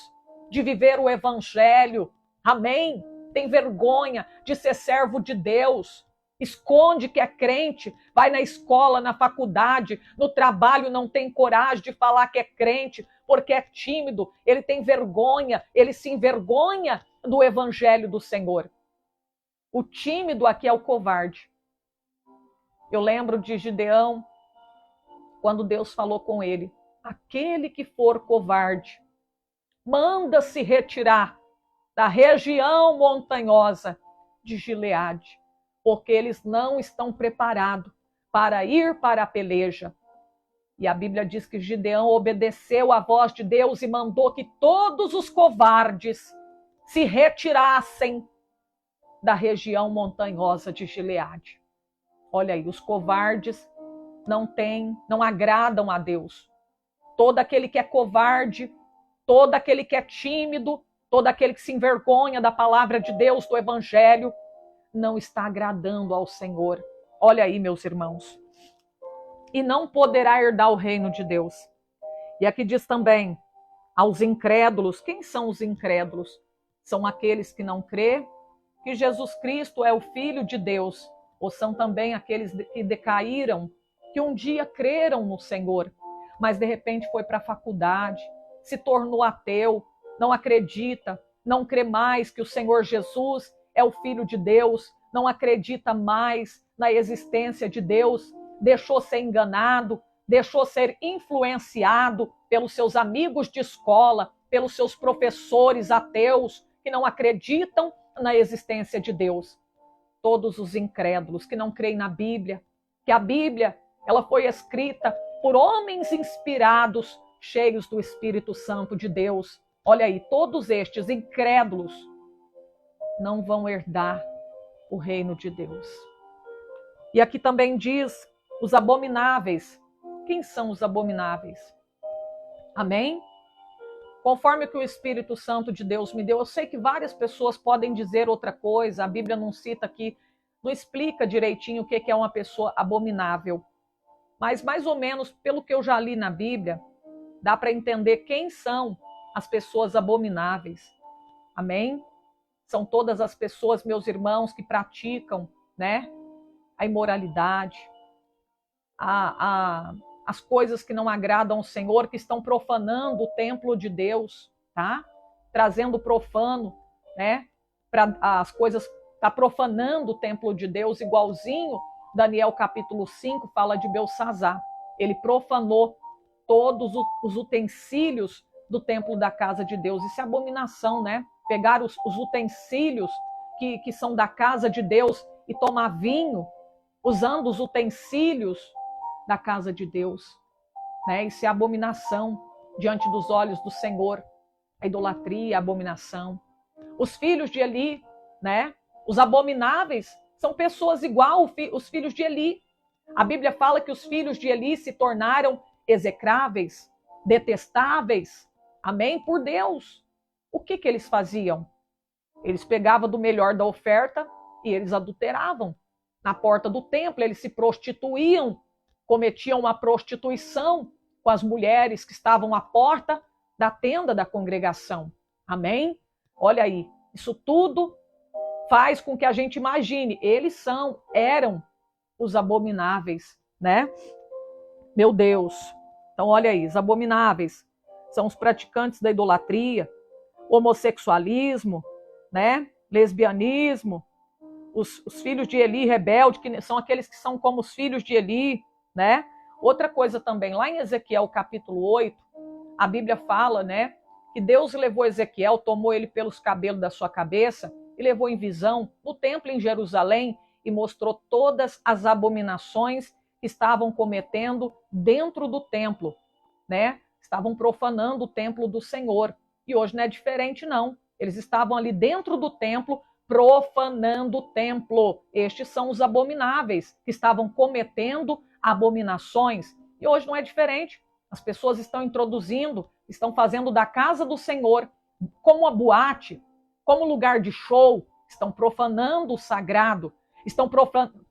A: de viver o Evangelho. Amém? Tem vergonha de ser servo de Deus. Esconde que é crente, vai na escola, na faculdade, no trabalho, não tem coragem de falar que é crente, porque é tímido, ele tem vergonha, ele se envergonha do Evangelho do Senhor. O tímido aqui é o covarde. Eu lembro de Gideão, quando Deus falou com ele: aquele que for covarde, manda se retirar da região montanhosa de Gileade, porque eles não estão preparados para ir para a peleja. E a Bíblia diz que Gideão obedeceu à voz de Deus e mandou que todos os covardes se retirassem da região montanhosa de Gileade. Olha aí, os covardes não agradam a Deus. Todo aquele que é covarde, todo aquele que é tímido, todo aquele que se envergonha da palavra de Deus, do evangelho, não está agradando ao Senhor. Olha aí, meus irmãos. E não poderá herdar o reino de Deus. E aqui diz também, aos incrédulos. Quem são os incrédulos? São aqueles que não crê que Jesus Cristo é o Filho de Deus, ou são também aqueles que decaíram, que um dia creram no Senhor, mas de repente foi para a faculdade, se tornou ateu, não acredita, não crê mais que o Senhor Jesus é o Filho de Deus, não acredita mais na existência de Deus, deixou ser enganado, deixou ser influenciado pelos seus amigos de escola, pelos seus professores ateus, que não acreditam na existência de Deus. Todos os incrédulos que não creem na Bíblia, que a Bíblia ela foi escrita por homens inspirados, cheios do Espírito Santo de Deus. Olha aí, todos estes incrédulos não vão herdar o reino de Deus. E aqui também diz os abomináveis. Quem são os abomináveis? Amém? Conforme que o Espírito Santo de Deus me deu, eu sei que várias pessoas podem dizer outra coisa, a Bíblia não cita aqui, não explica direitinho o que é uma pessoa abominável. Mas mais ou menos, pelo que eu já li na Bíblia, dá para entender quem são as pessoas abomináveis. Amém? São todas as pessoas, meus irmãos, que praticam, né, a imoralidade, as coisas que não agradam ao Senhor, que estão profanando o templo de Deus, tá? Trazendo profano, né? Para as coisas, tá profanando o templo de Deus, igualzinho Daniel capítulo 5 fala de Belsassar. Ele profanou todos os utensílios do templo da casa de Deus. Isso é abominação, né? Pegar os utensílios que são da casa de Deus e tomar vinho usando os utensílios da casa de Deus, né? Isso é abominação diante dos olhos do Senhor. A idolatria, a abominação. Os filhos de Eli, né? Os abomináveis são pessoas igual os filhos de Eli. A Bíblia fala que os filhos de Eli se tornaram execráveis, detestáveis, amém? Por Deus. O que eles faziam? Eles pegavam do melhor da oferta e eles adulteravam. Na porta do templo, eles se prostituíam, cometiam uma prostituição com as mulheres que estavam à porta da tenda da congregação. Amém? Olha aí, isso tudo faz com que a gente imagine, eram os abomináveis, né? Meu Deus. Então, olha aí, os abomináveis são os praticantes da idolatria, homossexualismo, né? Lesbianismo, os filhos de Eli rebelde, que são aqueles que são como os filhos de Eli, né? Outra coisa também, lá em Ezequiel capítulo 8, a Bíblia fala, né, que Deus levou Ezequiel, tomou ele pelos cabelos da sua cabeça e levou em visão no templo em Jerusalém e mostrou todas as abominações que estavam cometendo dentro do templo, né? Estavam profanando o templo do Senhor. E hoje não é diferente, não. Eles estavam ali dentro do templo, profanando o templo. Estes são os abomináveis, que estavam cometendo abominações. E hoje não é diferente. As pessoas estão introduzindo, estão fazendo da casa do Senhor como uma boate, como lugar de show, estão profanando o sagrado, estão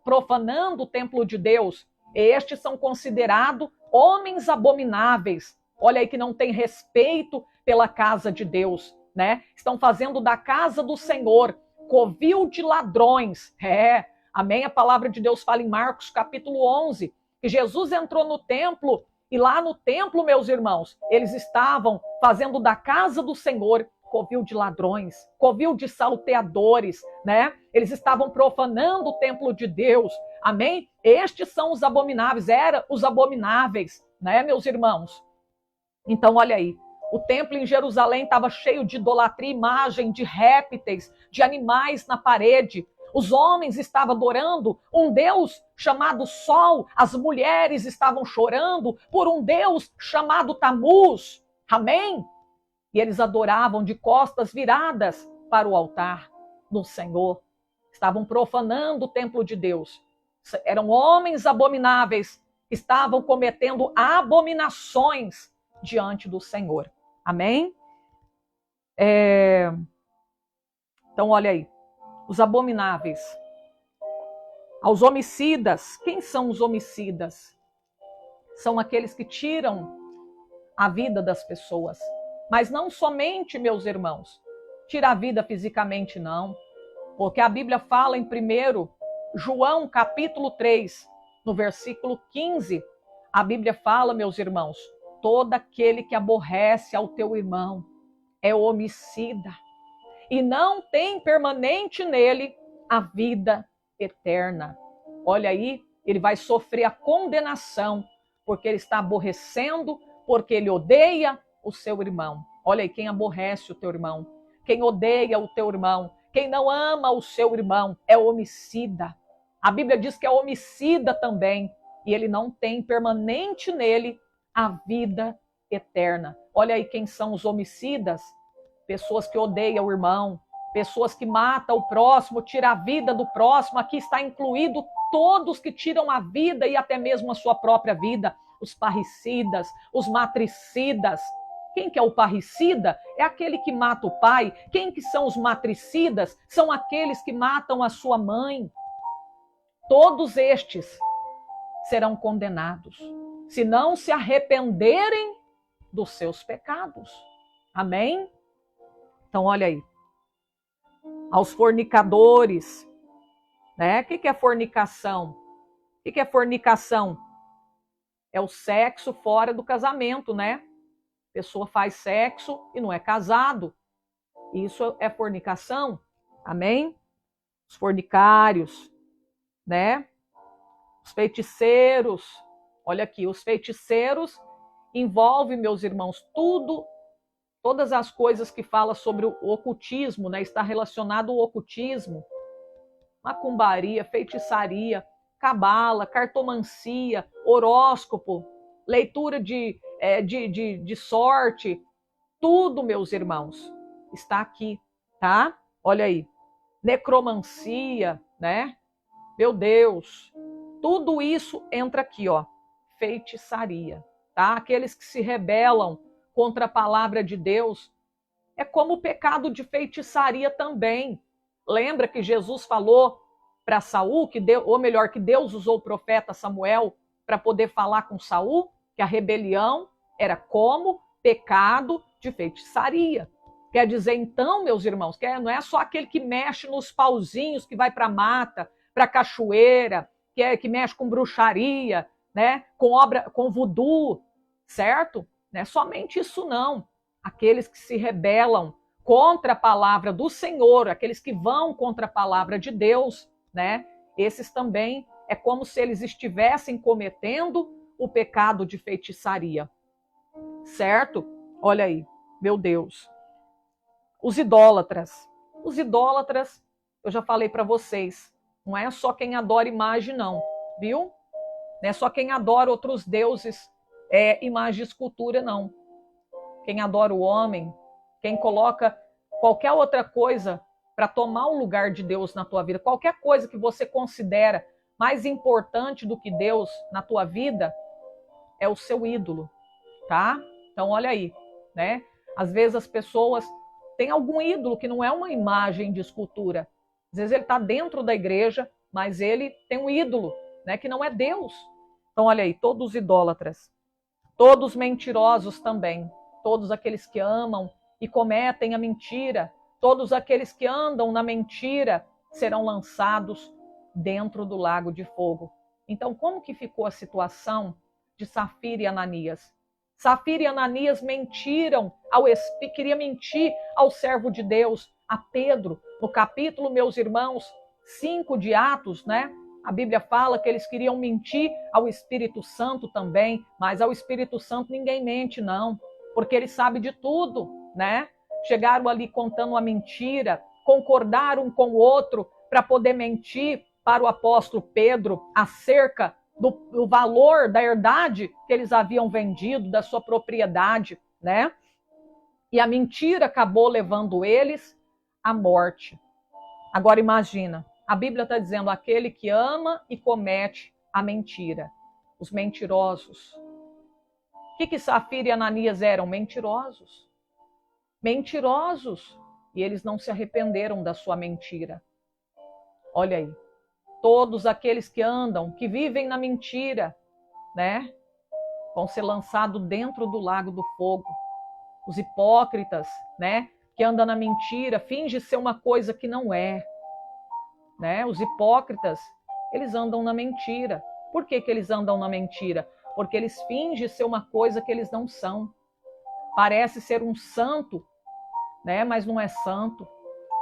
A: profanando o templo de Deus. Estes são considerados homens abomináveis. Olha aí que não tem respeito pela casa de Deus, né? Estão fazendo da casa do Senhor covil de ladrões. Amém? A palavra de Deus fala em Marcos capítulo 11, que Jesus entrou no templo e lá no templo, meus irmãos, eles estavam fazendo da casa do Senhor covil de ladrões, covil de salteadores, né? Eles estavam profanando o templo de Deus. Amém? Estes são os abomináveis, eram os abomináveis, né, meus irmãos? Então, olha aí, o templo em Jerusalém estava cheio de idolatria, imagem de répteis, de animais na parede. Os homens estavam adorando um Deus chamado Sol, as mulheres estavam chorando por um Deus chamado Tamuz. Amém? E eles adoravam de costas viradas para o altar do Senhor. Estavam profanando o templo de Deus. Eram homens abomináveis, estavam cometendo abominações diante do Senhor. Amém? Então, olha aí. Os abomináveis. Aos homicidas. Quem são os homicidas? São aqueles que tiram a vida das pessoas. Mas não somente, meus irmãos, tirar a vida fisicamente, não. Porque a Bíblia fala em 1 João capítulo 3, no versículo 15, a Bíblia fala, meus irmãos, todo aquele que aborrece ao teu irmão é homicida e não tem permanente nele a vida eterna. Olha aí, ele vai sofrer a condenação porque ele está aborrecendo, porque ele odeia o seu irmão. Olha aí, quem aborrece o teu irmão, quem odeia o teu irmão, quem não ama o seu irmão é homicida. A Bíblia diz que é homicida também e ele não tem permanente nele a vida eterna. Olha aí quem são os homicidas: pessoas que odeiam o irmão, pessoas que matam o próximo, tiram a vida do próximo. Aqui está incluído todos que tiram a vida e até mesmo a sua própria vida. Os parricidas, os matricidas. Quem que é o parricida? É aquele que mata o pai. Quem que são os matricidas? São aqueles que matam a sua mãe. Todos estes serão condenados, se não se arrependerem dos seus pecados. Amém? Então, olha aí. Aos fornicadores, né? O que é fornicação? O que é fornicação? É o sexo fora do casamento, né? A pessoa faz sexo e não é casado. Isso é fornicação. Amém? Os fornicários, né? Os feiticeiros. Olha aqui, os feiticeiros envolvem, meus irmãos, todas as coisas que falam sobre o ocultismo, né? Está relacionado ao ocultismo, macumbaria, feitiçaria, cabala, cartomancia, horóscopo, leitura de sorte, tudo, meus irmãos, está aqui, tá? Olha aí, necromancia, né? Meu Deus, tudo isso entra aqui, ó, feitiçaria, tá? Aqueles que se rebelam contra a palavra de Deus, é como o pecado de feitiçaria também. Lembra que Jesus falou para Saul, que Deus usou o profeta Samuel para poder falar com Saul, que a rebelião era como pecado de feitiçaria. Quer dizer, então, meus irmãos, que não é só aquele que mexe nos pauzinhos, que vai para a mata, para a cachoeira, que mexe com bruxaria, né? Com voodoo, certo? Não é somente isso, não. Aqueles que se rebelam contra a palavra do Senhor, aqueles que vão contra a palavra de Deus, né? Esses também é como se eles estivessem cometendo o pecado de feitiçaria, certo? Olha aí, meu Deus. Os idólatras, eu já falei para vocês, não é só quem adora imagem, não, viu? Não é só quem adora outros deuses, imagem e escultura, não. Quem adora o homem, quem coloca qualquer outra coisa para tomar o lugar de Deus na tua vida, qualquer coisa que você considera mais importante do que Deus na tua vida, é o seu ídolo, tá? Então, olha aí, né? Às vezes as pessoas têm algum ídolo que não é uma imagem de escultura. Às vezes ele está dentro da igreja, mas ele tem um ídolo, né? Que não é Deus. Então, olha aí, todos os idólatras, todos mentirosos também, todos aqueles que amam e cometem a mentira, todos aqueles que andam na mentira serão lançados dentro do lago de fogo. Então, como que ficou a situação de Safira e Ananias? Safira e Ananias queria mentir ao servo de Deus, a Pedro, no capítulo, meus irmãos, 5 de Atos, né? A Bíblia fala que eles queriam mentir ao Espírito Santo também, mas ao Espírito Santo ninguém mente, não, porque ele sabe de tudo, né? Chegaram ali contando uma mentira, concordaram um com o outro para poder mentir para o apóstolo Pedro acerca do valor da herdade que eles haviam vendido, da sua propriedade, né? E a mentira acabou levando eles à morte. Agora imagina, a Bíblia está dizendo aquele que ama e comete a mentira. Os mentirosos. O que Safira e Ananias eram? Mentirosos. Mentirosos. E eles não se arrependeram da sua mentira. Olha aí. Todos aqueles que andam, que vivem na mentira, né? Vão ser lançados dentro do lago do fogo. Os hipócritas, né? Que andam na mentira, finge ser uma coisa que não é. Né? Os hipócritas, eles andam na mentira. Por que eles andam na mentira? Porque eles fingem ser uma coisa que eles não são. Parece ser um santo, né? Mas não é santo.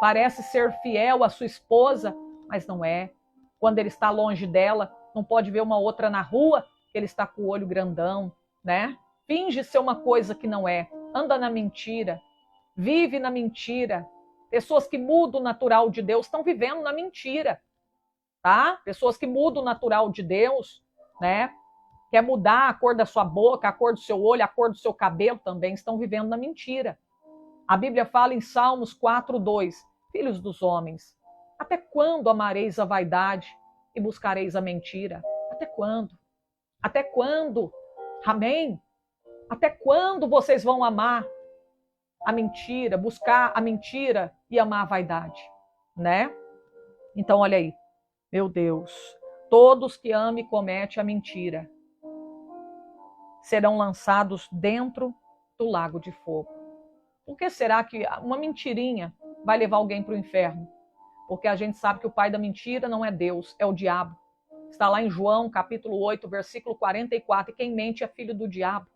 A: Parece ser fiel à sua esposa, mas não é. Quando ele está longe dela, não pode ver uma outra na rua, que ele está com o olho grandão, né? Finge ser uma coisa que não é. Anda na mentira. Vive na mentira. Pessoas que mudam o natural de Deus estão vivendo na mentira, tá? Pessoas que mudam o natural de Deus, né? Quer mudar a cor da sua boca, a cor do seu olho, a cor do seu cabelo também, estão vivendo na mentira. A Bíblia fala em Salmos 4:2, filhos dos homens, até quando amareis a vaidade e buscareis a mentira? Até quando? Até quando? Amém? Até quando vocês vão amar a mentira, buscar a mentira e amar a vaidade, né? Então, olha aí, meu Deus, todos que amam e cometem a mentira serão lançados dentro do lago de fogo. Por que será que uma mentirinha vai levar alguém para o inferno? Porque a gente sabe que o pai da mentira não é Deus, é o diabo. Está lá em João, capítulo 8, versículo 44, e quem mente é filho do diabo.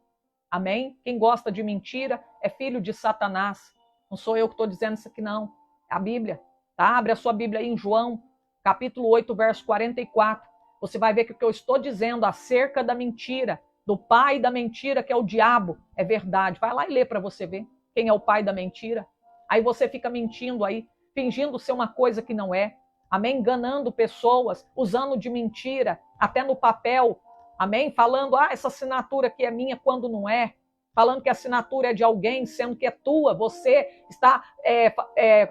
A: Amém? Quem gosta de mentira é filho de Satanás. Não sou eu que estou dizendo isso aqui, não. É a Bíblia. Tá? Abre a sua Bíblia aí em João, capítulo 8, verso 44. Você vai ver que o que eu estou dizendo acerca da mentira, do pai da mentira, que é o diabo, é verdade. Vai lá e lê para você ver quem é o pai da mentira. Aí você fica mentindo aí, fingindo ser uma coisa que não é. Amém? Enganando pessoas, usando de mentira, até no papel. Amém? Falando, essa assinatura aqui é minha quando não é. Falando que a assinatura é de alguém, sendo que é tua. Você está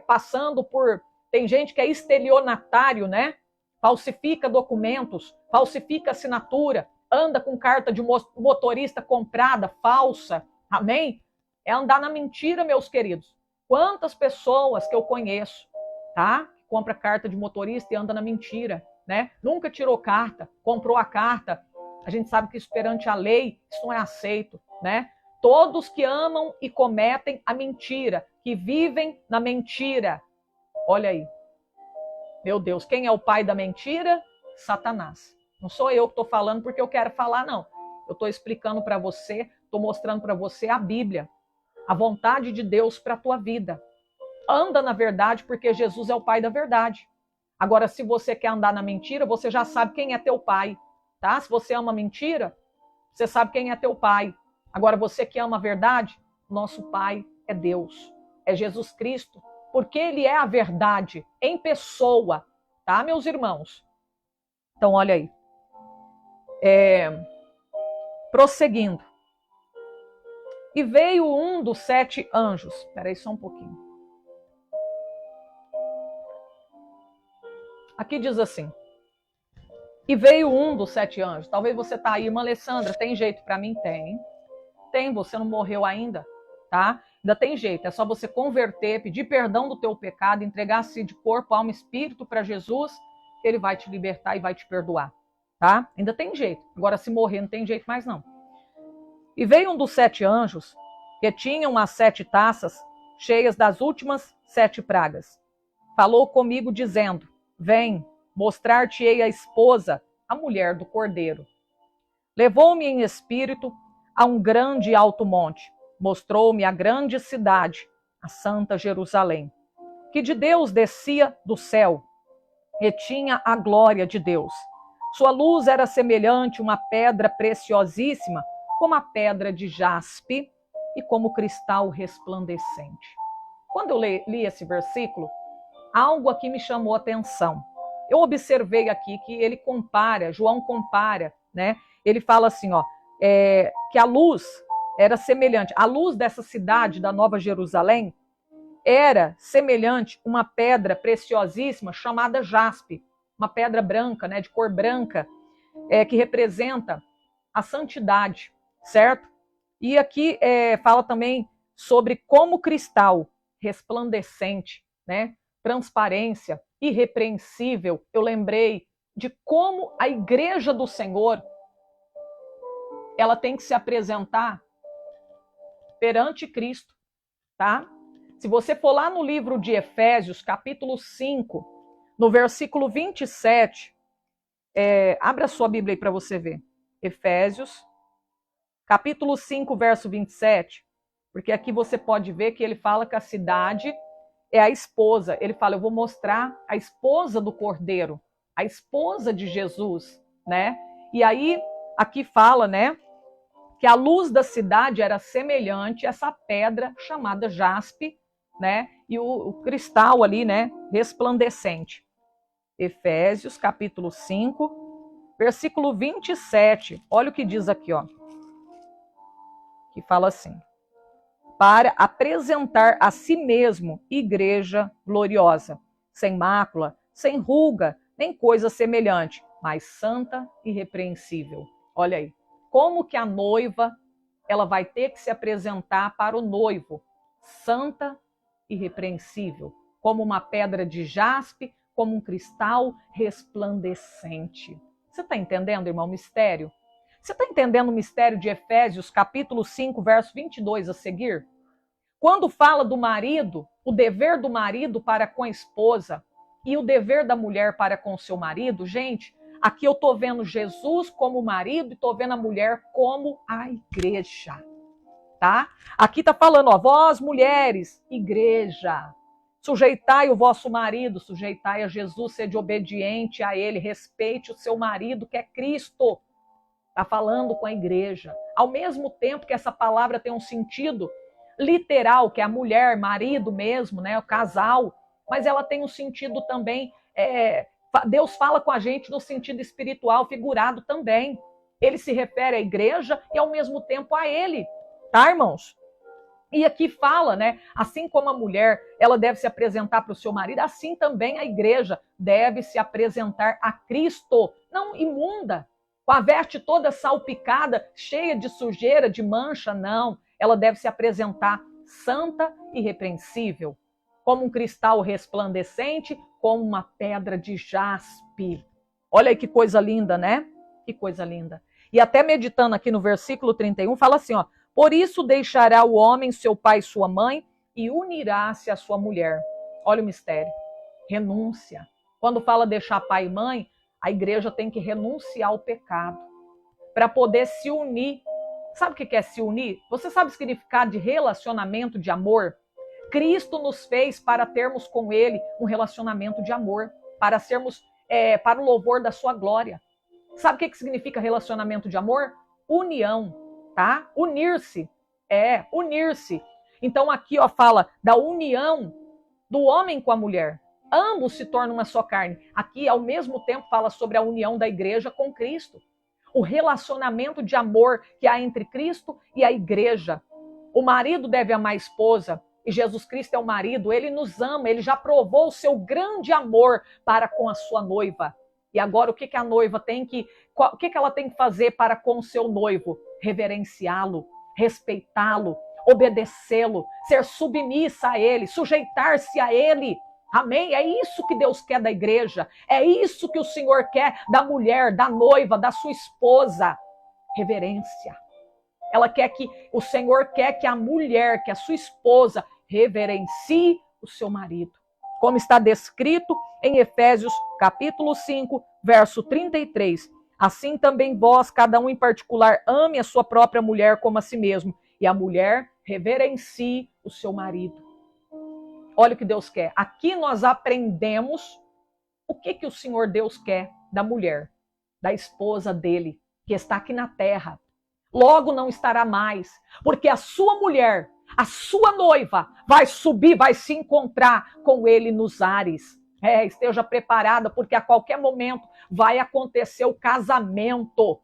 A: passando por... Tem gente que é estelionatário, né? Falsifica documentos, falsifica assinatura, anda com carta de motorista comprada, falsa. Amém? É andar na mentira, meus queridos. Quantas pessoas que eu conheço, tá? Que compra carta de motorista e anda na mentira, né? Nunca tirou carta, comprou a carta. A gente sabe que isso perante a lei, isso não é aceito, né? Todos que amam e cometem a mentira, que vivem na mentira. Olha aí. Meu Deus, quem é o pai da mentira? Satanás. Não sou eu que estou falando porque eu quero falar, não. Eu estou explicando para você, estou mostrando para você a Bíblia, a vontade de Deus para a tua vida. Anda na verdade porque Jesus é o pai da verdade. Agora, se você quer andar na mentira, você já sabe quem é teu pai. Tá? Se você ama mentira, você sabe quem é teu pai. Agora, você que ama a verdade, nosso pai é Deus, é Jesus Cristo, porque ele é a verdade em pessoa, tá, meus irmãos? Então, olha aí. Prosseguindo. E veio um dos 7 anjos. Espera aí só um pouquinho. Aqui diz assim. E veio um dos 7 anjos. Talvez você tá aí, irmã Alessandra, tem jeito para mim? Tem. Tem, você não morreu ainda, tá? Ainda tem jeito, é só você converter, pedir perdão do teu pecado, entregar-se de corpo, alma e espírito para Jesus, que ele vai te libertar e vai te perdoar, tá? Ainda tem jeito. Agora, se morrer, não tem jeito mais não. E veio um dos 7 anjos, que tinham as 7 taças cheias das últimas 7 pragas. Falou comigo dizendo, vem, mostrar-te-ei a esposa, a mulher do cordeiro. Levou-me em espírito a um grande e alto monte. Mostrou-me a grande cidade, a santa Jerusalém, que de Deus descia do céu, retinha a glória de Deus. Sua luz era semelhante a uma pedra preciosíssima, como a pedra de jaspe e como cristal resplandecente. Quando eu li esse versículo, algo aqui me chamou a atenção. Eu observei aqui que ele compara, João compara, né? Ele fala assim, ó, que a luz era semelhante, a luz dessa cidade, da Nova Jerusalém, era semelhante a uma pedra preciosíssima chamada jaspe, uma pedra branca, né, de cor branca, que representa a santidade, certo? E aqui fala também sobre como cristal resplandecente, né, transparência, irrepreensível. Eu lembrei de como a igreja do Senhor, ela tem que se apresentar perante Cristo, tá? Se você for lá no livro de Efésios, capítulo 5, no versículo 27, abra a sua Bíblia aí para você ver. Efésios, capítulo 5, verso 27, porque aqui você pode ver que ele fala que a cidade é a esposa. Ele fala, eu vou mostrar a esposa do Cordeiro, a esposa de Jesus, né? E aí, aqui fala, né, que a luz da cidade era semelhante a essa pedra chamada jaspe, né? E o cristal ali, né, resplandecente. Efésios, capítulo 5, versículo 27. Olha o que diz aqui, ó. Que fala assim: para apresentar a si mesmo igreja gloriosa, sem mácula, sem ruga, nem coisa semelhante, mas santa e irrepreensível. Olha aí, como que a noiva, ela vai ter que se apresentar para o noivo, santa e irrepreensível, como uma pedra de jaspe, como um cristal resplandecente. Você está entendendo, irmão, o mistério? Você está entendendo o mistério de Efésios, capítulo 5, verso 22 a seguir? Quando fala do marido, o dever do marido para com a esposa e o dever da mulher para com o seu marido, gente, aqui eu estou vendo Jesus como marido e estou vendo a mulher como a igreja, tá? Aqui está falando, ó, vós mulheres, igreja, sujeitai o vosso marido, sujeitai a Jesus, sede obediente a ele, respeite o seu marido que é Cristo. Está falando com a igreja. Ao mesmo tempo que essa palavra tem um sentido literal, que é a mulher, marido mesmo, né, o casal, mas ela tem um sentido também, Deus fala com a gente no sentido espiritual, figurado também. Ele se refere à igreja e ao mesmo tempo a ele, tá, irmãos? E aqui fala, né, assim como a mulher, ela deve se apresentar para o seu marido, assim também a igreja deve se apresentar a Cristo, não imunda, com a veste toda salpicada, cheia de sujeira, de mancha, não. Ela deve se apresentar santa e irrepreensível, como um cristal resplandecente, como uma pedra de jaspe. Olha aí que coisa linda, né? Que coisa linda. E até meditando aqui no versículo 31, fala assim, ó, por isso deixará o homem seu pai e sua mãe e unirá-se à sua mulher. Olha o mistério. Renúncia. Quando fala deixar pai e mãe, a igreja tem que renunciar ao pecado para poder se unir. Sabe o que é se unir? Você sabe o significado de relacionamento de amor? Cristo nos fez para termos com Ele um relacionamento de amor, para sermos, para o louvor da sua glória. Sabe o que significa relacionamento de amor? União, tá? Unir-se, unir-se. Então aqui, ó, fala da união do homem com a mulher. Ambos se tornam uma só carne. Aqui, ao mesmo tempo, fala sobre a união da igreja com Cristo. O relacionamento de amor que há entre Cristo e a igreja. O marido deve amar a esposa, e Jesus Cristo é o marido, ele nos ama, ele já provou o seu grande amor para com a sua noiva. E agora o que a noiva tem o que ela tem que fazer para com o seu noivo? Reverenciá-lo, respeitá-lo, obedecê-lo, ser submissa a ele, sujeitar-se a ele. Amém? É isso que Deus quer da igreja. É isso que o Senhor quer da mulher, da noiva, da sua esposa. Reverência. O Senhor quer que a mulher, que a sua esposa, reverencie o seu marido. Como está descrito em Efésios capítulo 5, verso 33. Assim também vós, cada um em particular, ame a sua própria mulher como a si mesmo. E a mulher reverencie o seu marido. Olha o que Deus quer. Aqui nós aprendemos O que o Senhor Deus quer da mulher, da esposa dele, que está aqui na terra? Logo não estará mais, porque a sua mulher, a sua noiva, vai subir, vai se encontrar com ele nos ares. Esteja preparada, porque a qualquer momento vai acontecer o casamento.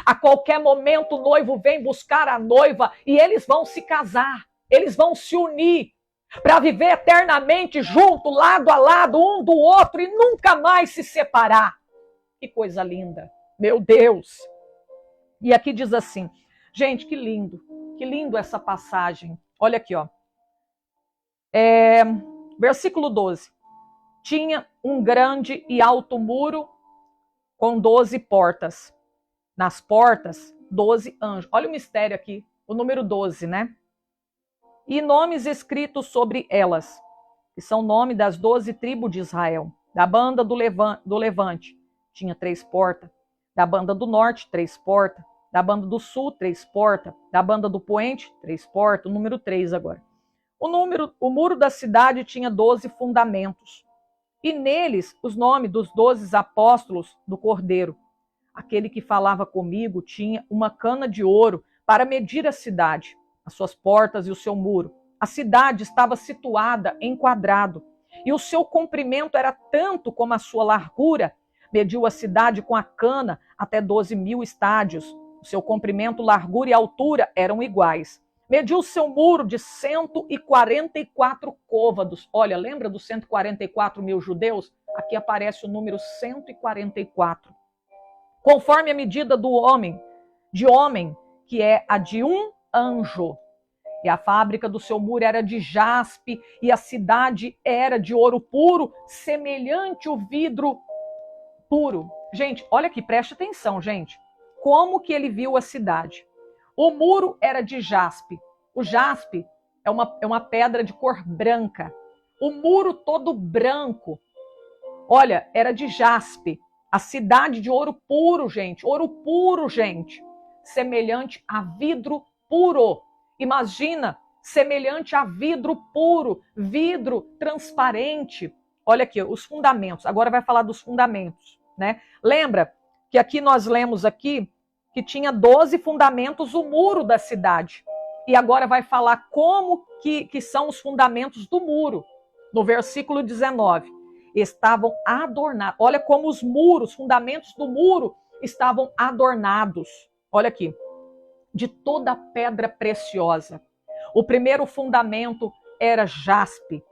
A: A qualquer momento o noivo vem buscar a noiva e eles vão se casar, eles vão se unir para viver eternamente junto, lado a lado, um do outro e nunca mais se separar. Que coisa linda, meu Deus! E aqui diz assim, gente, que lindo essa passagem. Olha aqui, ó. Versículo 12. Tinha um grande e alto muro com 12 portas. Nas portas, 12 anjos. Olha o mistério aqui, o número 12, né? E nomes escritos sobre elas, que são o nome das 12 tribos de Israel. Da banda do Levante, tinha 3 portas. Da banda do Norte, 3 portas. Da banda do Sul, 3 portas. Da banda do Poente, 3 portas. O número 3 agora. O muro da cidade tinha 12 fundamentos. E neles, os nomes dos 12 apóstolos do Cordeiro. Aquele que falava comigo tinha uma cana de ouro para medir a cidade, as suas portas e o seu muro. A cidade estava situada em quadrado, e o seu comprimento era tanto como a sua largura. Mediu a cidade com a cana até 12.000 estádios. O seu comprimento, largura e altura eram iguais. Mediu o seu muro de 144 côvados. Olha, lembra dos 144 mil judeus? Aqui aparece o número 144. Conforme a medida do homem, que é a de um anjo. E a fábrica do seu muro era de jaspe, e a cidade era de ouro puro, semelhante ao vidro puro. Gente, olha aqui, preste atenção, gente. Como que ele viu a cidade? O muro era de jaspe. O jaspe é uma pedra de cor branca. O muro todo branco. Olha, era de jaspe. A cidade de ouro puro, gente. Ouro puro, gente. Semelhante a vidro puro. Imagina, semelhante a vidro puro. Vidro transparente. Olha aqui, os fundamentos. Agora vai falar dos fundamentos, né? Lembra que aqui nós lemos aqui que tinha 12 fundamentos o muro da cidade. E agora vai falar como que são os fundamentos do muro. No versículo 19. Estavam adornados. Olha como os muros, fundamentos do muro estavam adornados. Olha aqui. De toda pedra preciosa. O primeiro fundamento era jaspe.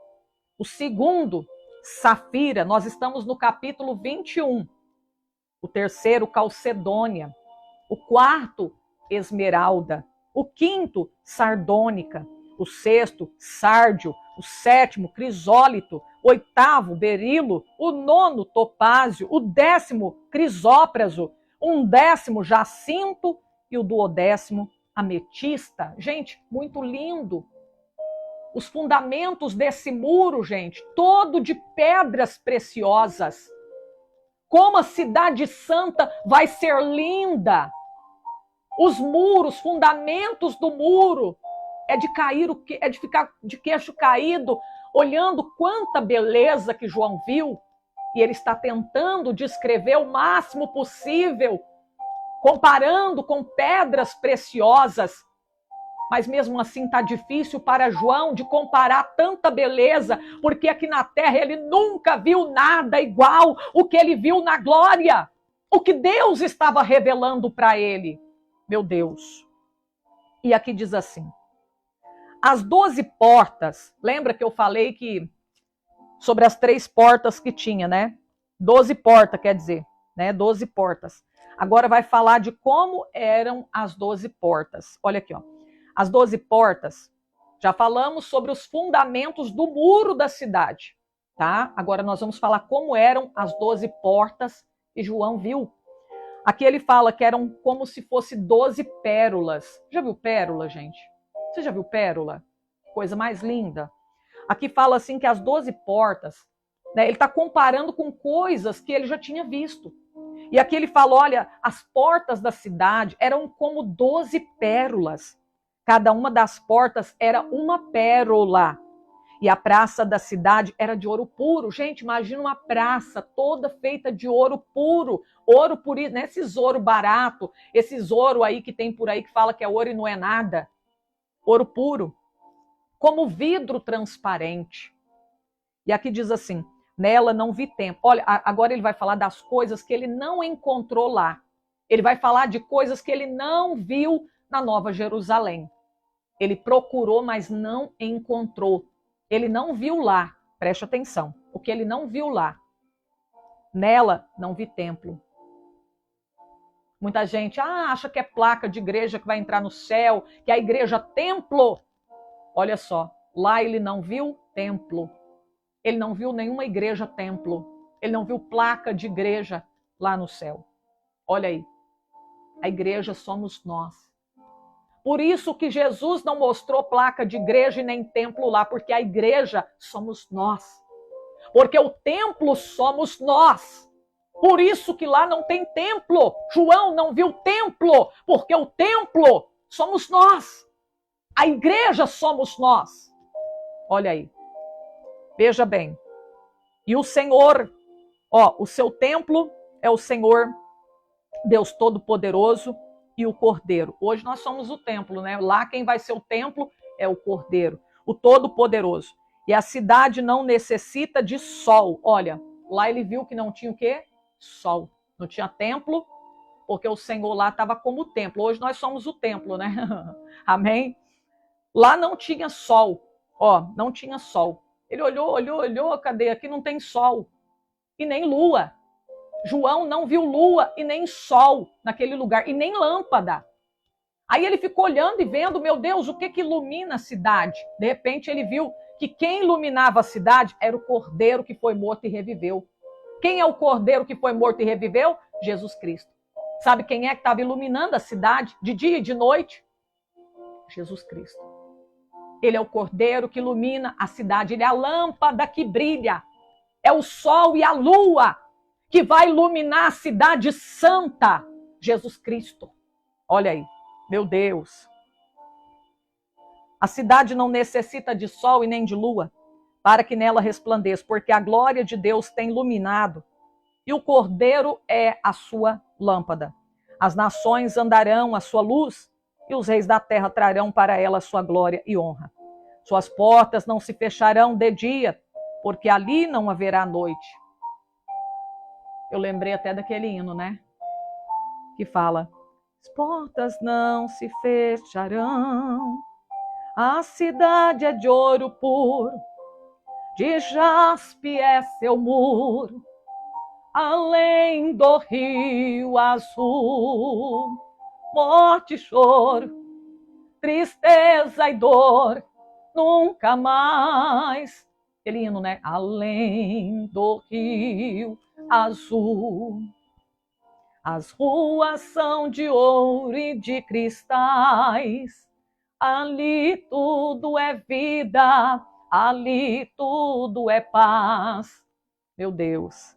A: O segundo, safira. Nós estamos no capítulo 21. O terceiro, calcedônia. O quarto, esmeralda. O quinto, sardônica. O sexto, sárdio. O sétimo, crisólito. O oitavo, berilo. O nono, topázio. O 10º, crisópraso. Um 10º, jacinto. E o 12º, ametista. Gente, muito lindo. Os fundamentos desse muro, gente, todo de pedras preciosas. Como a cidade santa vai ser linda. Os muros, fundamentos do muro, é de ficar de queixo caído, olhando quanta beleza que João viu. E ele está tentando descrever o máximo possível, comparando com pedras preciosas. Mas mesmo assim está difícil para João de comparar tanta beleza, porque aqui na terra ele nunca viu nada igual o que ele viu na glória. O que Deus estava revelando para ele. Meu Deus. E aqui diz assim. As 12 portas, lembra que eu falei que sobre as 3 portas que tinha, né? 12 portas, quer dizer, né? 12 portas. Agora vai falar de como eram as 12 portas. Olha aqui, ó. As 12 portas, já falamos sobre os fundamentos do muro da cidade, tá? Agora nós vamos falar como eram as 12 portas que João viu. Aqui ele fala que eram como se fosse 12 pérolas. Já viu pérola, gente? Você já viu pérola? Coisa mais linda. Aqui fala assim que as 12 portas, né, ele está comparando com coisas que ele já tinha visto. E aqui ele fala, olha, as portas da cidade eram como 12 pérolas. Cada uma das portas era uma pérola. E a praça da cidade era de ouro puro. Gente, imagina uma praça toda feita de ouro puro. Ouro puro, não é esses ouro barato, esses ouro aí que tem por aí que fala que é ouro e não é nada. Ouro puro. Como vidro transparente. E aqui diz assim, nela não vi templo. Olha, agora ele vai falar das coisas que ele não encontrou lá. Ele vai falar de coisas que ele não viu na Nova Jerusalém. Ele procurou, mas não encontrou. Ele não viu lá, preste atenção, o que ele não viu lá. Nela, não vi templo. Muita gente acha que é placa de igreja que vai entrar no céu, que é a igreja templo. Olha só, lá ele não viu templo. Ele não viu nenhuma igreja templo. Ele não viu placa de igreja lá no céu. Olha aí, a igreja somos nós. Por isso que Jesus não mostrou placa de igreja e nem templo lá, porque a igreja somos nós. Porque o templo somos nós. Por isso que lá não tem templo. João não viu templo, porque o templo somos nós. A igreja somos nós. Olha aí. Veja bem. E o Senhor, o seu templo é o Senhor, Deus Todo-Poderoso, e o Cordeiro. Hoje nós somos o templo, né? Lá quem vai ser o templo é o Cordeiro, o Todo-Poderoso. E a cidade não necessita de sol. Olha, lá ele viu que não tinha o quê? Sol. Não tinha templo, porque o Senhor lá estava como o templo. Hoje nós somos o templo, né? Amém? Lá não tinha sol. Não tinha sol. Ele olhou, cadê? Aqui não tem sol. E nem lua. João não viu lua e nem sol naquele lugar, e nem lâmpada. Aí ele ficou olhando e vendo, meu Deus, o que ilumina a cidade? De repente ele viu que quem iluminava a cidade era o Cordeiro que foi morto e reviveu. Quem é o Cordeiro que foi morto e reviveu? Jesus Cristo. Sabe quem é que estava iluminando a cidade de dia e de noite? Jesus Cristo. Ele é o Cordeiro que ilumina a cidade, ele é a lâmpada que brilha. É o sol e a lua que vai iluminar a cidade santa, Jesus Cristo. Olha aí, meu Deus. A cidade não necessita de sol e nem de lua, para que nela resplandeça, porque a glória de Deus tem iluminado, e o Cordeiro é a sua lâmpada. As nações andarão à sua luz, e os reis da terra trarão para ela a sua glória e honra. Suas portas não se fecharão de dia, porque ali não haverá noite. Eu lembrei até daquele hino, né? Que fala, as portas não se fecharão, a cidade é de ouro puro, de jaspe é seu muro, além do rio azul. Morte e choro, tristeza e dor, nunca mais. Aquele hino, né? Além do rio azul. As ruas são de ouro e de cristais. Ali tudo é vida, ali tudo é paz. Meu Deus.